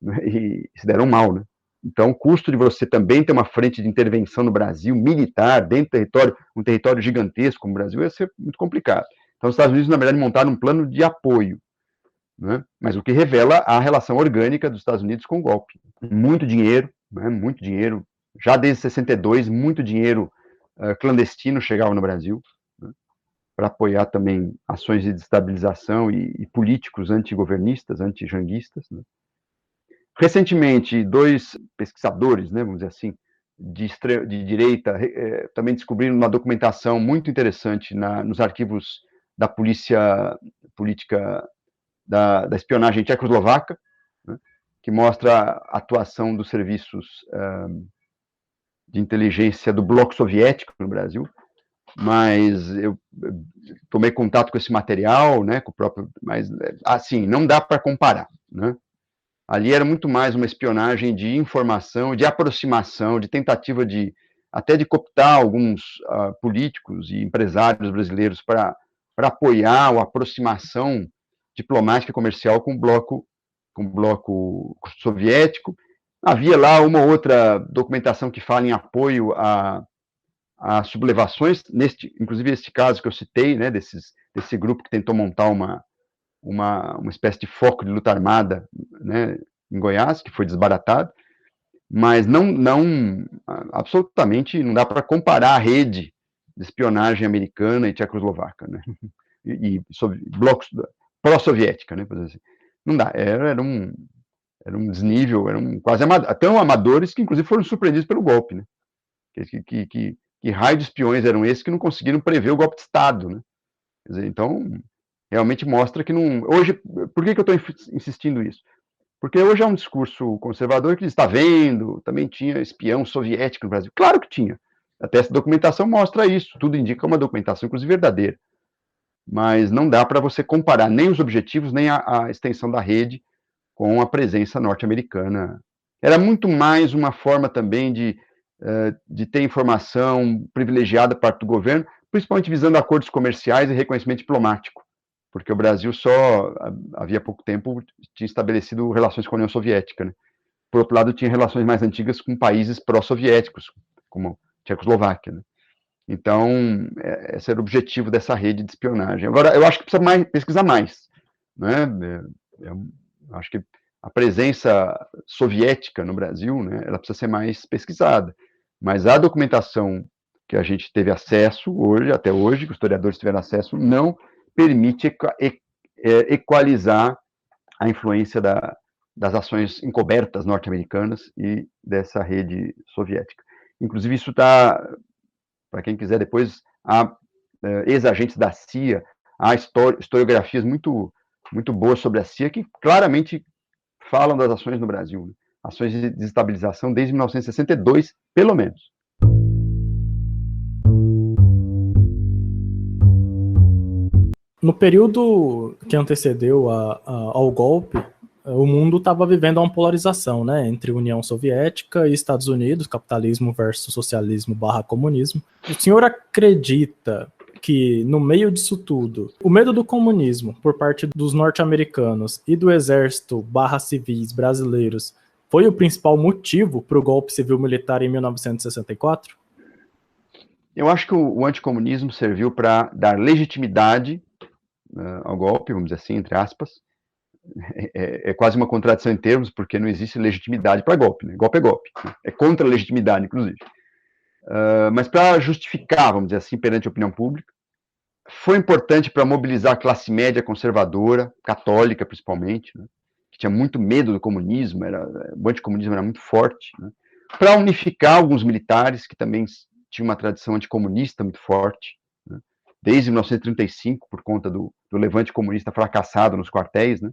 né, e se deram mal, né? Então, o custo de você também ter uma frente de intervenção no Brasil, militar, dentro do território, um território gigantesco como o Brasil, ia ser muito complicado. Então, os Estados Unidos, na verdade, montaram um plano de apoio, né? Mas o que revela a relação orgânica dos Estados Unidos com o golpe. Muito dinheiro, né? Muito dinheiro, já desde 62, muito dinheiro clandestino chegava no Brasil, né, para apoiar também ações de destabilização e políticos antigovernistas, antijanguistas, né. Recentemente, 2 pesquisadores, né, vamos dizer assim, de direita, também descobriram uma documentação muito interessante nos arquivos da polícia política da espionagem tchecoslovaca, né, que mostra a atuação dos serviços de inteligência do bloco soviético no Brasil. Mas eu tomei contato com esse material, né, com o próprio, mas assim, não dá para comparar, né? Ali era muito mais uma espionagem de informação, de aproximação, de tentativa até de cooptar alguns políticos e empresários brasileiros para apoiar a aproximação diplomática e comercial com o bloco soviético. Havia lá uma ou outra documentação que fala em apoio a sublevações, inclusive este caso que eu citei, né, desse grupo que tentou montar uma espécie de foco de luta armada, né, em Goiás, que foi desbaratado, mas absolutamente não dá para comparar a rede de espionagem americana e tchecoslovaca, né, e blocos pró-soviética, né, por exemplo assim. Não dá, era um desnível, eram quase tão amadores que inclusive foram surpreendidos pelo golpe, né, que raio de espiões eram esses que não conseguiram prever o golpe de Estado, né? Quer dizer, então, realmente mostra que não... Hoje, por que eu estou insistindo nisso? Porque hoje é um discurso conservador que diz, está vendo, também tinha espião soviético no Brasil. Claro que tinha. Até essa documentação mostra isso. Tudo indica uma documentação, inclusive verdadeira. Mas não dá para você comparar nem os objetivos, nem a extensão da rede com a presença norte-americana. Era muito mais uma forma também de ter informação privilegiada por parte do governo, principalmente visando acordos comerciais e reconhecimento diplomático, porque o Brasil só, havia pouco tempo, tinha estabelecido relações com a União Soviética, né? Por outro lado, tinha relações mais antigas com países pró-soviéticos, como Tchecoslováquia, né? Então, esse era o objetivo dessa rede de espionagem. Agora, eu acho que precisa pesquisar mais, né? Eu acho que a presença soviética no Brasil, né, ela precisa ser mais pesquisada. Mas a documentação que a gente teve acesso hoje, até hoje, que os historiadores tiveram acesso, não permite equalizar a influência das ações encobertas norte-americanas e dessa rede soviética. Inclusive, isso está, para quem quiser depois, há ex-agentes da CIA, há historiografias muito, muito boas sobre a CIA, que claramente falam das ações no Brasil, né? Ações de desestabilização desde 1962, pelo menos. No período que antecedeu ao golpe, o mundo estava vivendo uma polarização, né, entre União Soviética e Estados Unidos, capitalismo versus socialismo / comunismo. O senhor acredita que, no meio disso tudo, o medo do comunismo por parte dos norte-americanos e do exército / civis brasileiros foi o principal motivo para o golpe civil-militar em 1964? Eu acho que o anticomunismo serviu para dar legitimidade ao golpe, vamos dizer assim, entre aspas. É quase uma contradição em termos, porque não existe legitimidade para golpe, né? Golpe é golpe, né? É contra a legitimidade, inclusive. Mas para justificar, vamos dizer assim, perante a opinião pública, foi importante para mobilizar a classe média conservadora, católica principalmente, né? Que tinha muito medo do comunismo, o anticomunismo era muito forte, né? Para unificar alguns militares que também tinham uma tradição anticomunista muito forte, né? Desde 1935, por conta do levante comunista fracassado nos quartéis, né?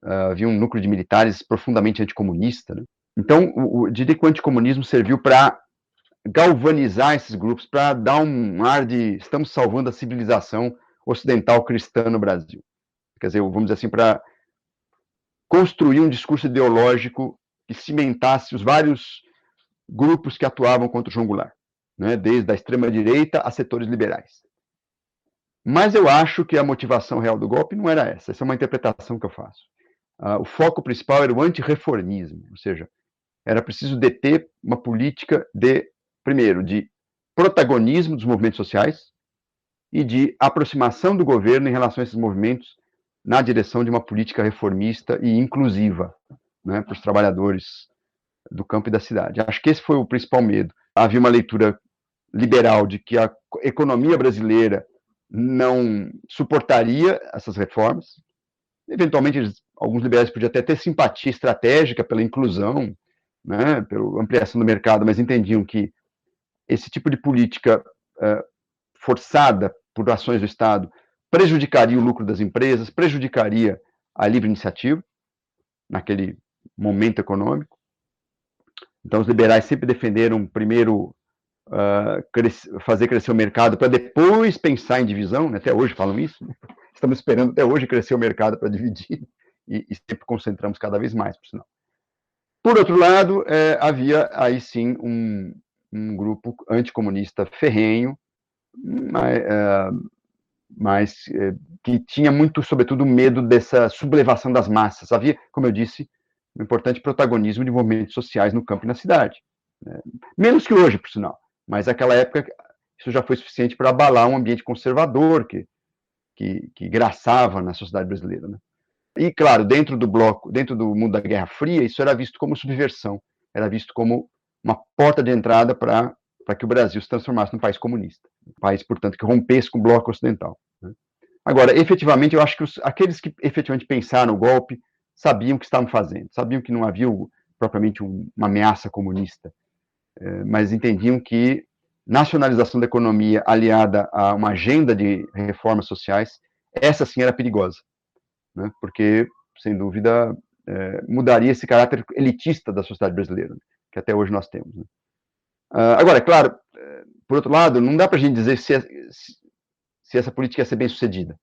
Havia um núcleo de militares profundamente anticomunista, né? Então, eu diria que o anticomunismo serviu para galvanizar esses grupos, para dar um ar de estamos salvando a civilização ocidental cristã no Brasil. Quer dizer, vamos dizer assim, para construir um discurso ideológico que cimentasse os vários grupos que atuavam contra o João Goulart, né? Desde a extrema-direita a setores liberais. Mas eu acho que a motivação real do golpe não era essa é uma interpretação que eu faço. O foco principal era o antirreformismo, ou seja, era preciso deter uma política primeiro, de protagonismo dos movimentos sociais e de aproximação do governo em relação a esses movimentos na direção de uma política reformista e inclusiva, né, para os trabalhadores do campo e da cidade. Acho que esse foi o principal medo. Havia uma leitura liberal de que a economia brasileira não suportaria essas reformas. Eventualmente, alguns liberais podiam até ter simpatia estratégica pela inclusão, né, pela ampliação do mercado, mas entendiam que esse tipo de política forçada por ações do Estado prejudicaria o lucro das empresas, prejudicaria a livre iniciativa naquele momento econômico. Então, os liberais sempre defenderam, primeiro, fazer crescer o mercado para depois pensar em divisão, né? Até hoje falam isso, né? Estamos esperando até hoje crescer o mercado para dividir e sempre concentramos cada vez mais, por sinal. Por outro lado, havia aí sim um grupo anticomunista ferrenho, mas que tinha muito, sobretudo, medo dessa sublevação das massas. Havia, como eu disse, um importante protagonismo de movimentos sociais no campo e na cidade. Né? Menos que hoje, por sinal, mas naquela época isso já foi suficiente para abalar um ambiente conservador que graçava na sociedade brasileira. Né? E, claro, dentro do mundo da Guerra Fria, isso era visto como subversão, era visto como uma porta de entrada para que o Brasil se transformasse num país comunista, um país, portanto, que rompesse com o bloco ocidental. Né? Agora, efetivamente, eu acho que aqueles que efetivamente pensaram o golpe sabiam o que estavam fazendo, sabiam que não havia propriamente uma ameaça comunista, mas entendiam que nacionalização da economia aliada a uma agenda de reformas sociais, essa sim era perigosa, né? Porque, sem dúvida, mudaria esse caráter elitista da sociedade brasileira, né? Que até hoje nós temos. Né? Agora, é claro, por outro lado, não dá para a gente dizer se essa política ia ser bem sucedida.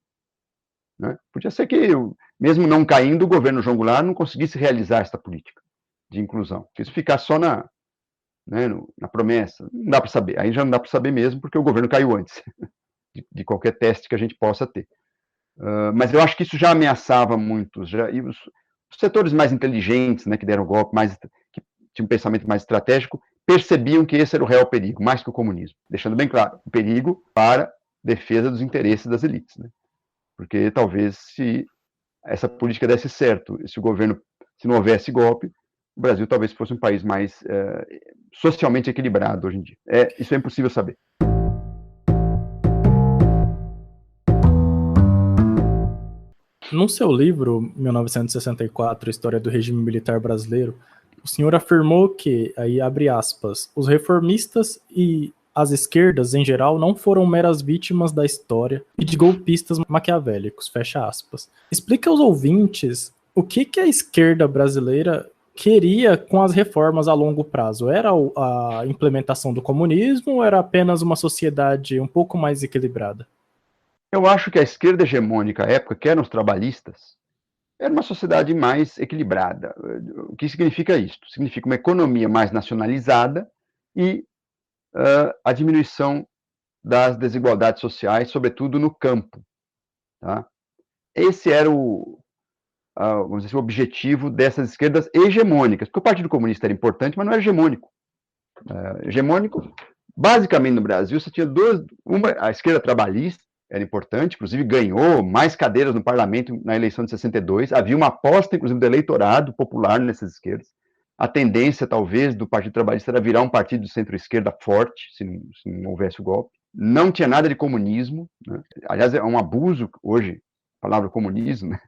Né? Podia ser que, mesmo não caindo, o governo João Goulart não conseguisse realizar essa política de inclusão. Que isso ficasse só na promessa. Não dá para saber. Aí já não dá para saber mesmo, porque o governo caiu antes de qualquer teste que a gente possa ter. Mas eu acho que isso já ameaçava muito. E os setores mais inteligentes, né, que deram o golpe, que tinham um pensamento mais estratégico, percebiam que esse era o real perigo, mais que o comunismo. Deixando bem claro, o perigo para defesa dos interesses das elites. Né? Porque talvez se essa política desse certo, se não houvesse golpe, o Brasil talvez fosse um país mais socialmente equilibrado hoje em dia. Isso é impossível saber. No seu livro, 1964, História do Regime Militar Brasileiro, o senhor afirmou que, aí abre aspas, os reformistas e as esquerdas, em geral, não foram meras vítimas da história e de golpistas maquiavélicos, fecha aspas. Explica aos ouvintes o que a esquerda brasileira queria com as reformas a longo prazo. Era a implementação do comunismo ou era apenas uma sociedade um pouco mais equilibrada? Eu acho que a esquerda hegemônica à época, que eram os trabalhistas, era uma sociedade mais equilibrada. O que significa isso? Significa uma economia mais nacionalizada e a diminuição das desigualdades sociais, sobretudo no campo. Tá? Esse era vamos dizer assim, o objetivo dessas esquerdas hegemônicas, porque o Partido Comunista era importante, mas não era hegemônico. Hegemônico, basicamente no Brasil, você tinha duas, a esquerda trabalhista era importante, inclusive ganhou mais cadeiras no parlamento na eleição de 62, havia uma aposta, inclusive, do eleitorado popular nessas esquerdas. A tendência, talvez, do Partido Trabalhista era virar um partido de centro-esquerda forte, se não houvesse o golpe. Não tinha nada de comunismo, né? Aliás, é um abuso, hoje, a palavra comunismo, né?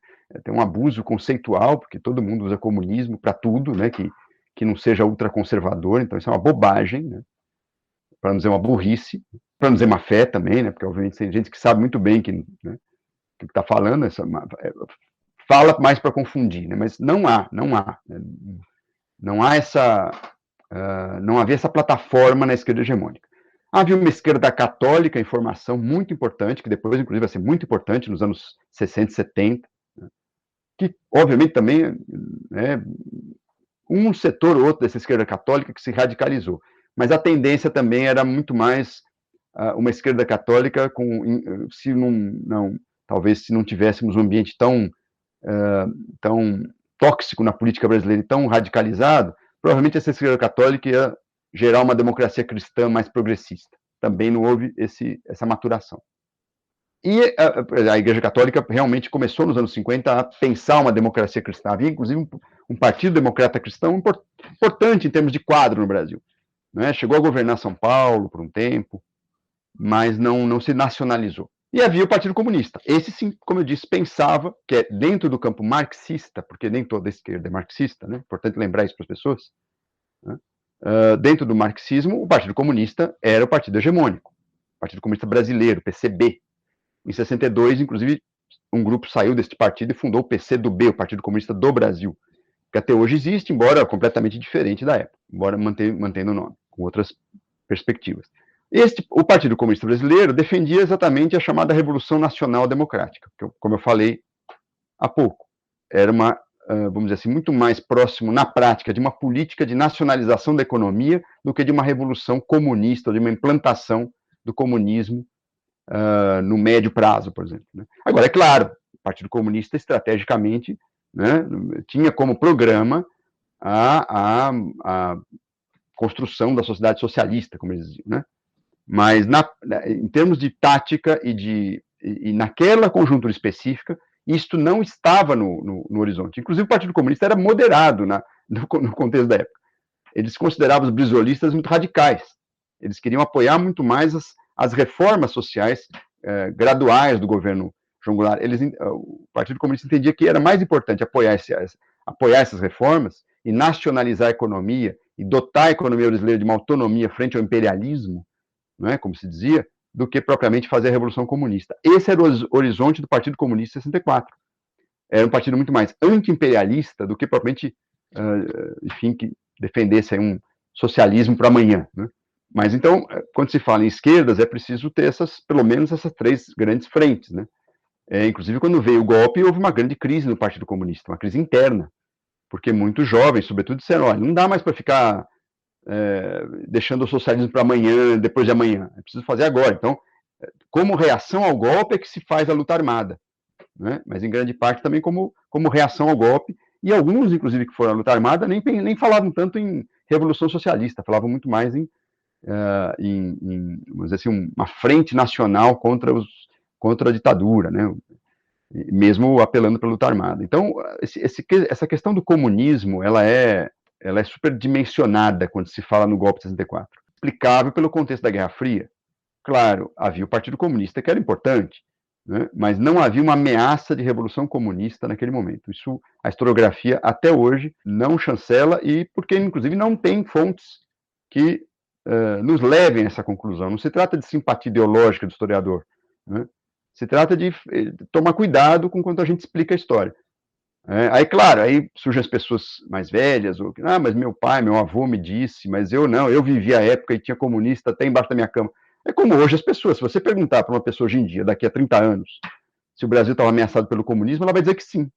Tem um abuso conceitual, porque todo mundo usa comunismo para tudo, né? Que não seja ultraconservador, então isso é uma bobagem, né? Para não dizer uma burrice, para não dizer má fé também, né? Porque, obviamente, tem gente que sabe muito bem né, que está falando, fala mais para confundir, né? Mas não há não havia essa plataforma na esquerda hegemônica. Havia uma esquerda católica em formação muito importante, que depois, inclusive, vai ser muito importante nos anos 60 e 70, né, que, obviamente, também um setor ou outro dessa esquerda católica que se radicalizou. Mas a tendência também era muito mais uma esquerda católica talvez se não tivéssemos um ambiente tão tóxico na política brasileira e tão radicalizado, provavelmente essa esquerda católica ia gerar uma democracia cristã mais progressista. Também não houve essa maturação. E a Igreja Católica realmente começou nos anos 50 a pensar uma democracia cristã. Havia, inclusive, um partido democrata cristão importante em termos de quadro no Brasil. Né? Chegou a governar São Paulo por um tempo, mas não se nacionalizou. E havia o Partido Comunista. Esse, sim, como eu disse, pensava que é dentro do campo marxista, porque nem toda a esquerda é marxista, né? Importante lembrar isso para as pessoas. Né? Dentro do marxismo, o Partido Comunista era o partido hegemônico. O Partido Comunista Brasileiro, PCB. Em 62, inclusive, um grupo saiu deste partido e fundou o PCdoB, o Partido Comunista do Brasil, que até hoje existe, embora completamente diferente da época, embora mantendo o nome, com outras perspectivas. O Partido Comunista Brasileiro defendia exatamente a chamada Revolução Nacional Democrática, que, como eu falei há pouco, era vamos dizer assim, muito mais próximo na prática de uma política de nacionalização da economia do que de uma revolução comunista, ou de uma implantação do comunismo no médio prazo, por exemplo. Né? Agora, é claro, o Partido Comunista, estrategicamente, né, tinha como programa a construção da sociedade socialista, como eles diziam, né? Mas, em termos de tática e naquela conjuntura específica, isto não estava no horizonte. Inclusive, o Partido Comunista era moderado no contexto da época. Eles consideravam os brizolistas muito radicais. Eles queriam apoiar muito mais as reformas sociais graduais do governo João Goulart. O Partido Comunista entendia que era mais importante apoiar essas reformas e nacionalizar a economia e dotar a economia brasileira de uma autonomia frente ao imperialismo, não é, como se dizia, do que propriamente fazer a Revolução Comunista. Esse era o horizonte do Partido Comunista em 64. Era um partido muito mais anti-imperialista do que propriamente, enfim, que defendesse aí um socialismo para amanhã. Né? Mas então, quando se fala em esquerdas, é preciso ter pelo menos essas três grandes frentes. Né? Inclusive, quando veio o golpe, houve uma grande crise no Partido Comunista, uma crise interna, porque muitos jovens, sobretudo, disseram, olha, não dá mais para ficar deixando o socialismo para amanhã, depois de amanhã. É preciso fazer agora. Então, como reação ao golpe é que se faz a luta armada. Né? Mas, em grande parte, também como reação ao golpe. E alguns, inclusive, que foram à luta armada, nem falavam tanto em revolução socialista, falavam muito mais vamos dizer assim, uma frente nacional contra a ditadura, né? Mesmo apelando para a luta armada. Então, essa questão do comunismo, ela é superdimensionada quando se fala no golpe de 64. Explicável pelo contexto da Guerra Fria. Claro, havia o Partido Comunista, que era importante, né? Mas não havia uma ameaça de revolução comunista naquele momento. Isso, a historiografia, até hoje, não chancela, e porque, inclusive, não tem fontes que nos levem a essa conclusão. Não se trata de simpatia ideológica do historiador, né? Se trata de tomar cuidado com quanto a gente explica a história. Aí, claro, aí surgem as pessoas mais velhas, mas meu pai, meu avô me disse, mas eu vivi a época e tinha comunista até embaixo da minha cama. É como hoje as pessoas, se você perguntar para uma pessoa hoje em dia, daqui a 30 anos, se o Brasil estava ameaçado pelo comunismo, ela vai dizer que sim.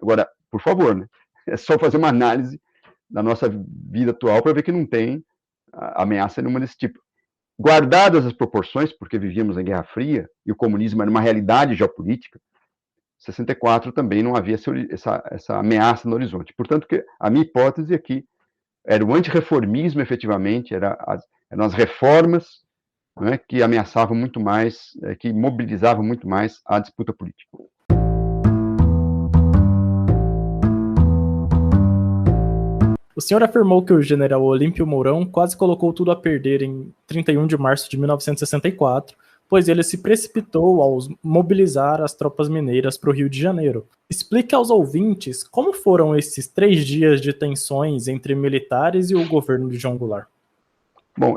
Agora, por favor, né? É só fazer uma análise da nossa vida atual para ver que não tem ameaça nenhuma desse tipo. Guardadas as proporções, porque vivíamos em Guerra Fria, e o comunismo era uma realidade geopolítica, 64 também não havia essa ameaça no horizonte. Portanto, que a minha hipótese aqui era o antirreformismo, efetivamente, eram as reformas, né, que ameaçavam muito mais, que mobilizavam muito mais a disputa política. O senhor afirmou que o general Olímpio Mourão quase colocou tudo a perder em 31 de março de 1964, pois ele se precipitou ao mobilizar as tropas mineiras para o Rio de Janeiro. Explique aos ouvintes como foram esses 3 dias de tensões entre militares e o governo de João Goulart. Bom,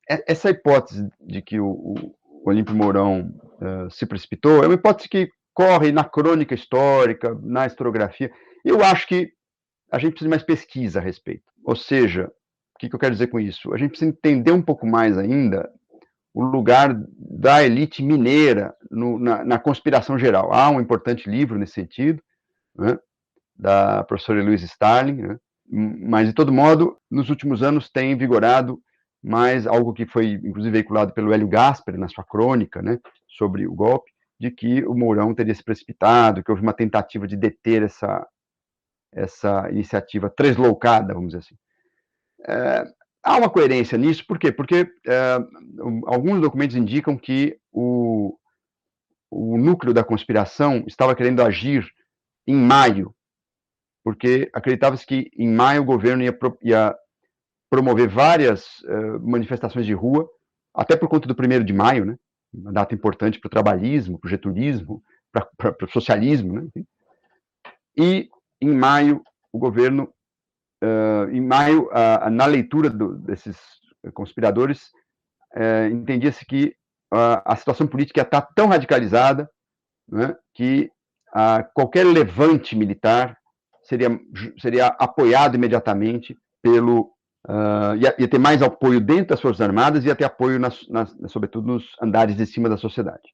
essa hipótese de que o Olímpio Mourão se precipitou é uma hipótese que corre na crônica histórica, na historiografia. Eu acho que a gente precisa de mais pesquisa a respeito. Ou seja, o que eu quero dizer com isso? A gente precisa entender um pouco mais ainda o lugar da elite mineira na conspiração geral. Há um importante livro nesse sentido, né, da professora Louise Starling, né, mas, de todo modo, nos últimos anos tem vigorado mais algo que foi, inclusive, veiculado pelo Hélio Gaspari na sua crônica, né, sobre o golpe, de que o Mourão teria se precipitado, que houve uma tentativa de deter essa iniciativa tresloucada, vamos dizer assim. Há uma coerência nisso, por quê? Porque alguns documentos indicam que o núcleo da conspiração estava querendo agir em maio, porque acreditava-se que em maio o governo ia promover várias manifestações de rua, até por conta do 1º de maio, né? Uma data importante para o trabalhismo, para o getulismo, para o socialismo, né? E em maio o governo na leitura desses conspiradores, entendia-se que a situação política ia estar tão radicalizada, né, que qualquer levante militar seria apoiado imediatamente ia ter mais apoio dentro das Forças Armadas e ia ter apoio, sobretudo, nos andares de cima da sociedade.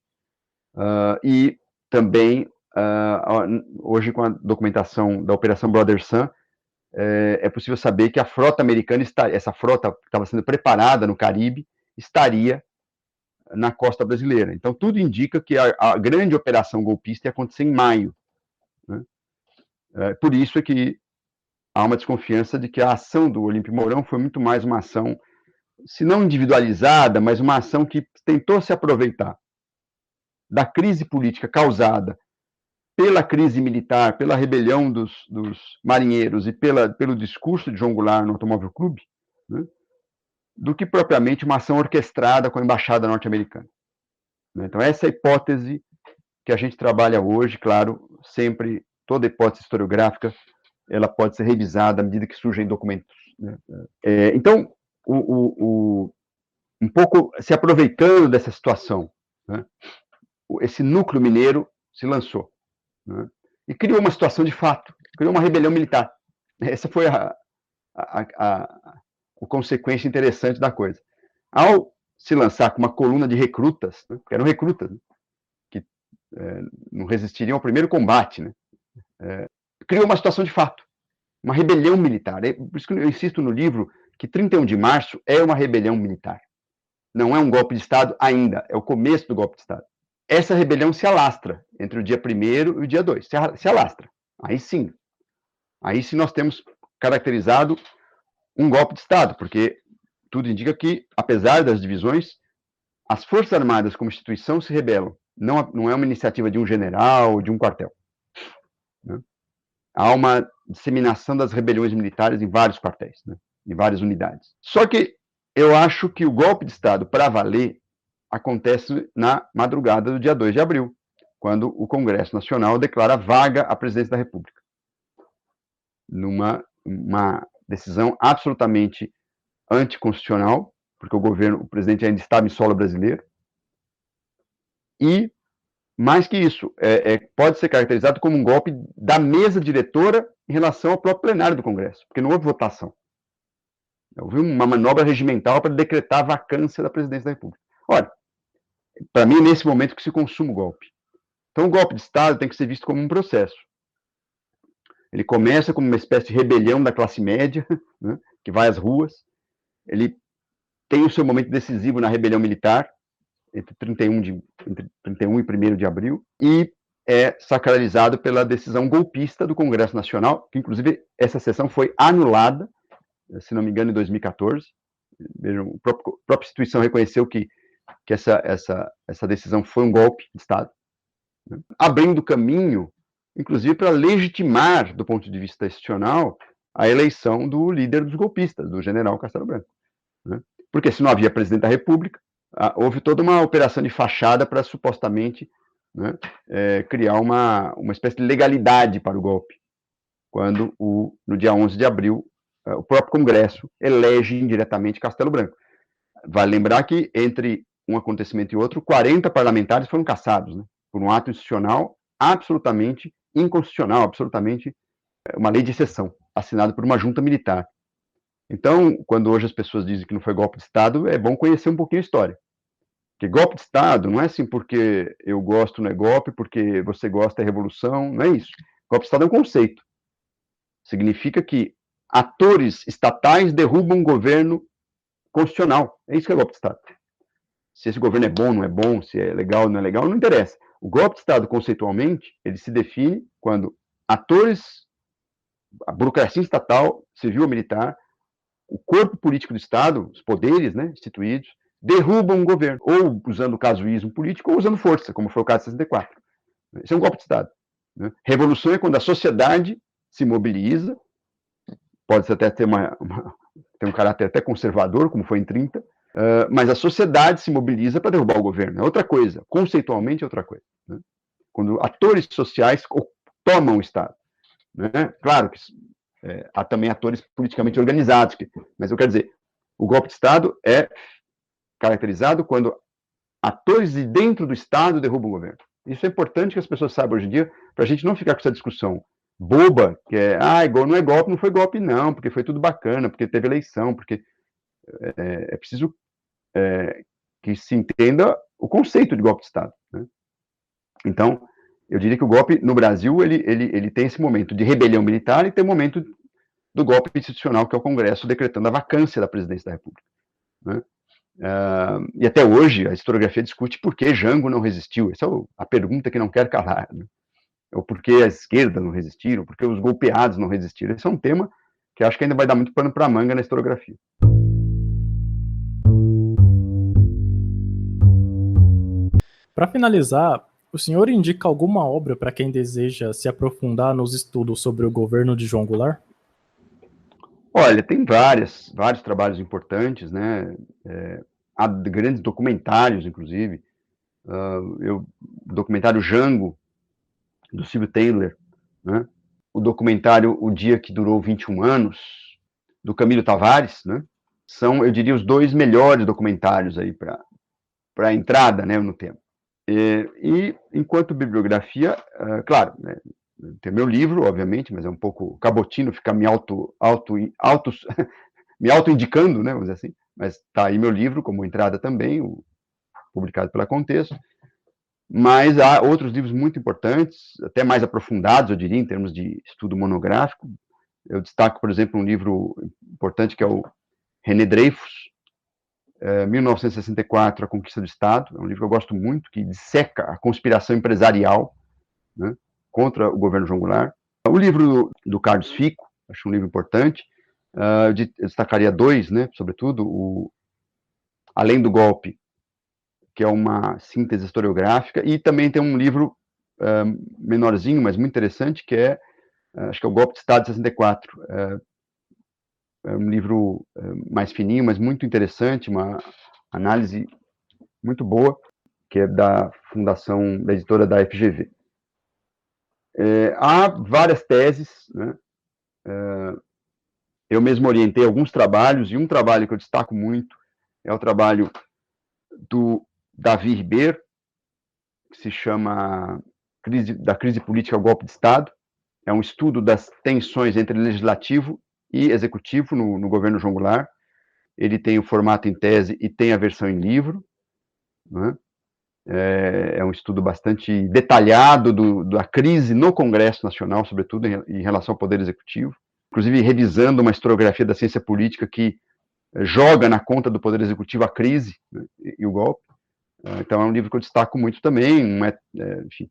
E também, hoje, com a documentação da Operação Brother Sun, é possível saber que a frota americana, essa frota que estava sendo preparada no Caribe, estaria na costa brasileira. Então, tudo indica que a grande operação golpista ia acontecer em maio, né? Por isso é que há uma desconfiança de que a ação do Olímpio Mourão foi muito mais uma ação, se não individualizada, mas uma ação que tentou se aproveitar da crise política causada pela crise militar, pela rebelião dos marinheiros e pelo discurso de João Goulart no Automóvel Clube, né, do que propriamente uma ação orquestrada com a embaixada norte-americana. Então, essa é a hipótese que a gente trabalha hoje, claro, sempre, toda hipótese historiográfica, ela pode ser revisada à medida que surgem documentos, né? Então, um pouco se aproveitando dessa situação, né, esse núcleo mineiro se lançou, né, e criou uma situação de fato, criou uma rebelião militar. Essa foi a consequência interessante da coisa. Ao se lançar com uma coluna de recrutas, né, que eram recrutas, né, que não resistiriam ao primeiro combate, né, criou uma situação de fato, uma rebelião militar. Por isso que eu insisto no livro que 31 de março é uma rebelião militar. Não é um golpe de Estado ainda, é o começo do golpe de Estado. Essa rebelião se alastra entre o dia 1º e o dia 2, se alastra. Aí sim nós temos caracterizado um golpe de Estado, porque tudo indica que, apesar das divisões, as Forças Armadas como instituição se rebelam. Não é uma iniciativa de um general ou de um quartel, né? Há uma disseminação das rebeliões militares em vários quartéis, né, em várias unidades. Só que eu acho que o golpe de Estado, para valer, acontece na madrugada do dia 2 de abril, quando o Congresso Nacional declara vaga a presidência da República. Numa decisão absolutamente anticonstitucional, porque o presidente ainda estava em solo brasileiro, e, mais que isso, pode ser caracterizado como um golpe da mesa diretora em relação ao próprio plenário do Congresso, porque não houve votação. Houve uma manobra regimental para decretar a vacância da presidência da República. Ora, para mim, é nesse momento que se consuma o golpe. Então, o golpe de Estado tem que ser visto como um processo. Ele começa como uma espécie de rebelião da classe média, né, que vai às ruas. Ele tem o seu momento decisivo na rebelião militar, entre 31 e 1º de abril, e é sacralizado pela decisão golpista do Congresso Nacional, que inclusive essa sessão foi anulada, se não me engano, em 2014. Vejam, a própria instituição reconheceu que essa decisão foi um golpe de Estado, né? Abrindo caminho, inclusive, para legitimar, do ponto de vista institucional, a eleição do líder dos golpistas, do general Castelo Branco, né? Porque se não havia presidente da República, houve toda uma operação de fachada para supostamente, né, criar uma espécie de legalidade para o golpe, quando, no dia 11 de abril, o próprio Congresso elege indiretamente Castelo Branco. Vale lembrar que, entre um acontecimento e outro, 40 parlamentares foram cassados, né, por um ato institucional absolutamente inconstitucional, absolutamente uma lei de exceção, assinado por uma junta militar. Então, quando hoje as pessoas dizem que não foi golpe de Estado, é bom conhecer um pouquinho a história. Porque golpe de Estado não é assim porque eu gosto não é golpe, porque você gosta é revolução, não é isso. Golpe de Estado é um conceito. Significa que atores estatais derrubam um governo constitucional. É isso que é golpe de Estado. Se esse governo é bom, não é bom, se é legal, não é legal, não interessa. O golpe de Estado, conceitualmente, ele se define quando atores, a burocracia estatal, civil ou militar, o corpo político do Estado, os poderes, né, instituídos, derrubam um governo, ou usando casuísmo político, ou usando força, como foi o caso de 64. Isso é um golpe de Estado, né? Revolução é quando a sociedade se mobiliza, pode até ter um caráter até conservador, como foi em 30, mas a sociedade se mobiliza para derrubar o governo. É outra coisa, conceitualmente é outra coisa, né? Quando atores sociais tomam o Estado, né? Claro que há também atores politicamente organizados, mas eu quero dizer, o golpe de Estado é caracterizado quando atores de dentro do Estado derrubam o governo. Isso é importante que as pessoas saibam hoje em dia, para a gente não ficar com essa discussão boba, que não é golpe, não foi golpe não, porque foi tudo bacana, porque teve eleição, porque é preciso que se entenda o conceito de golpe de Estado, né? Então, eu diria que o golpe no Brasil, ele tem esse momento de rebelião militar e tem o momento do golpe institucional, que é o Congresso decretando a vacância da presidência da República, né? E até hoje a historiografia discute por que Jango não resistiu. Essa é a pergunta que não quer calar, né? Ou por que a esquerda não resistiu, por que os golpeados não resistiram. Esse é um tema que acho que ainda vai dar muito pano para manga na historiografia. Para finalizar, o senhor indica alguma obra para quem deseja se aprofundar nos estudos sobre o governo de João Goulart? Olha, tem vários trabalhos importantes, né? Há grandes documentários, inclusive. O documentário Jango, do Silvio Taylor, né? O documentário O Dia que Durou 21 Anos, do Camilo Tavares, né? São, eu diria, os dois melhores documentários aí para a entrada, né, no tema. E enquanto bibliografia, claro, né, tem meu livro, obviamente, mas é um pouco cabotino ficar me auto-indicando, né, vamos dizer assim, mas está aí meu livro como entrada também, publicado pela Contexto, mas há outros livros muito importantes, até mais aprofundados, eu diria, em termos de estudo monográfico. Eu destaco, por exemplo, um livro importante que é o René Dreyfus, 1964, A Conquista do Estado. É um livro que eu gosto muito, que disseca a conspiração empresarial, né, contra o governo João Goulart. O livro do Carlos Fico, acho um livro importante. Eu destacaria dois, né, sobretudo, Além do Golpe, que é uma síntese historiográfica, e também tem um livro menorzinho, mas muito interessante, que acho que é o Golpe de Estado de 64. É um livro mais fininho, mas muito interessante, uma análise muito boa, que é da fundação, da editora da FGV. Há várias teses, né? Eu mesmo orientei alguns trabalhos, e um trabalho que eu destaco muito é o trabalho do Davi Ribeiro, que se chama Da Crise Política ao Golpe de Estado. É um estudo das tensões entre legislativo e executivo no governo João Goulart. Ele tem o formato em tese e tem a versão em livro, né? É um estudo bastante detalhado da crise no Congresso Nacional, sobretudo em relação ao Poder Executivo, inclusive revisando uma historiografia da ciência política que joga na conta do Poder Executivo a crise, né, e o golpe. Então é um livro que eu destaco muito também, enfim.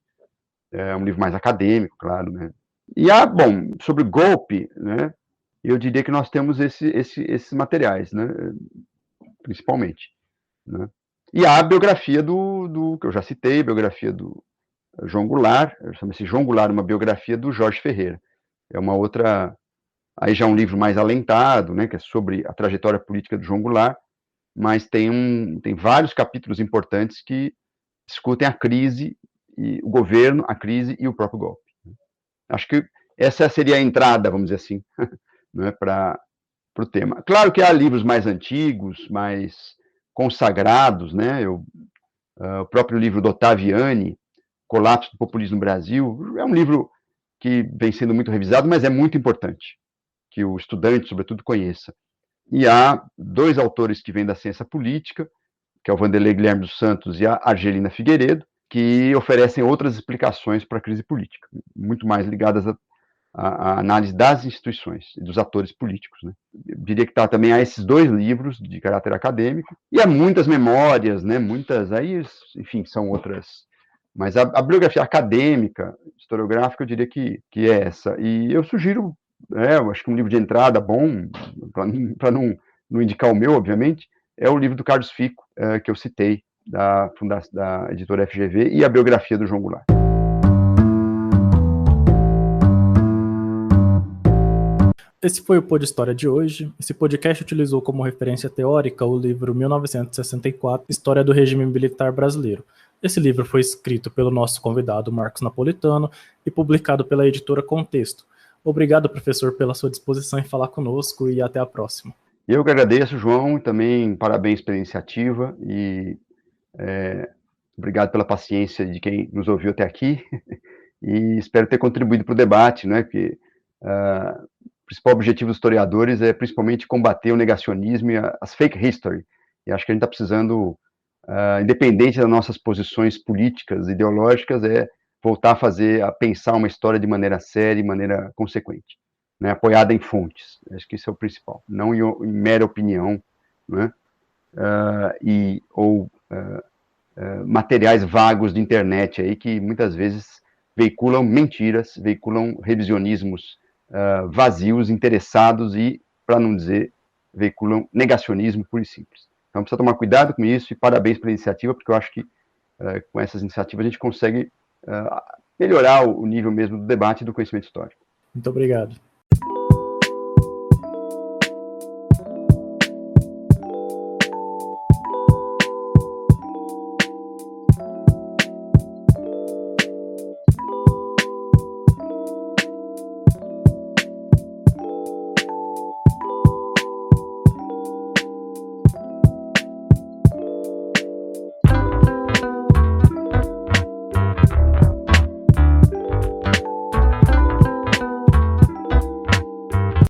é um livro mais acadêmico, claro, né? E, bom, sobre golpe, né, eu diria que nós temos esses materiais, né, principalmente, né? E a biografia que eu já citei, a biografia do João Goulart, chama-se João Goulart, uma biografia do Jorge Ferreira. É uma outra, aí já um livro mais alentado, né, que é sobre a trajetória política do João Goulart, mas tem vários capítulos importantes que discutem a crise, e o governo, a crise e o próprio golpe. Acho que essa seria a entrada, vamos dizer assim, né, para o tema. Claro que há livros mais antigos, mais consagrados, né? O próprio livro do Ottaviani, Colapso do Populismo no Brasil, é um livro que vem sendo muito revisado, mas é muito importante que o estudante, sobretudo, conheça. E há dois autores que vêm da ciência política, que é o Vanderlei Guilherme dos Santos e a Argelina Figueiredo, que oferecem outras explicações para a crise política, muito mais ligadas à análise das instituições e dos atores políticos, né? Eu diria que também há esses dois livros de caráter acadêmico, e há muitas memórias, né? Muitas, aí, enfim, são outras. Mas a bibliografia acadêmica, historiográfica, eu diria que é essa. E eu sugiro, eu acho que um livro de entrada bom, para não indicar o meu, obviamente, é o livro do Carlos Fico, que eu citei, da editora FGV, e a biografia do João Goulart. Esse foi o Pod História de hoje. Esse podcast utilizou como referência teórica o livro 1964, História do Regime Militar Brasileiro. Esse livro foi escrito pelo nosso convidado Marcos Napolitano e publicado pela editora Contexto. Obrigado, professor, pela sua disposição em falar conosco, e até a próxima. Eu que agradeço, João, e também parabéns pela iniciativa e obrigado pela paciência de quem nos ouviu até aqui e espero ter contribuído para o debate, né, que o principal objetivo dos historiadores é principalmente combater o negacionismo e as fake history, e acho que a gente está precisando, independente das nossas posições políticas, ideológicas, voltar a pensar uma história de maneira séria e maneira consequente, né, apoiada em fontes. Acho que isso é o principal, não em mera opinião, né, ou materiais vagos de internet aí que muitas vezes veiculam mentiras, veiculam revisionismos vazios, interessados e, para não dizer, veiculam negacionismo puro e simples. Então precisa tomar cuidado com isso, e parabéns pela iniciativa, porque eu acho que com essas iniciativas a gente consegue melhorar o nível mesmo do debate e do conhecimento histórico. Muito obrigado.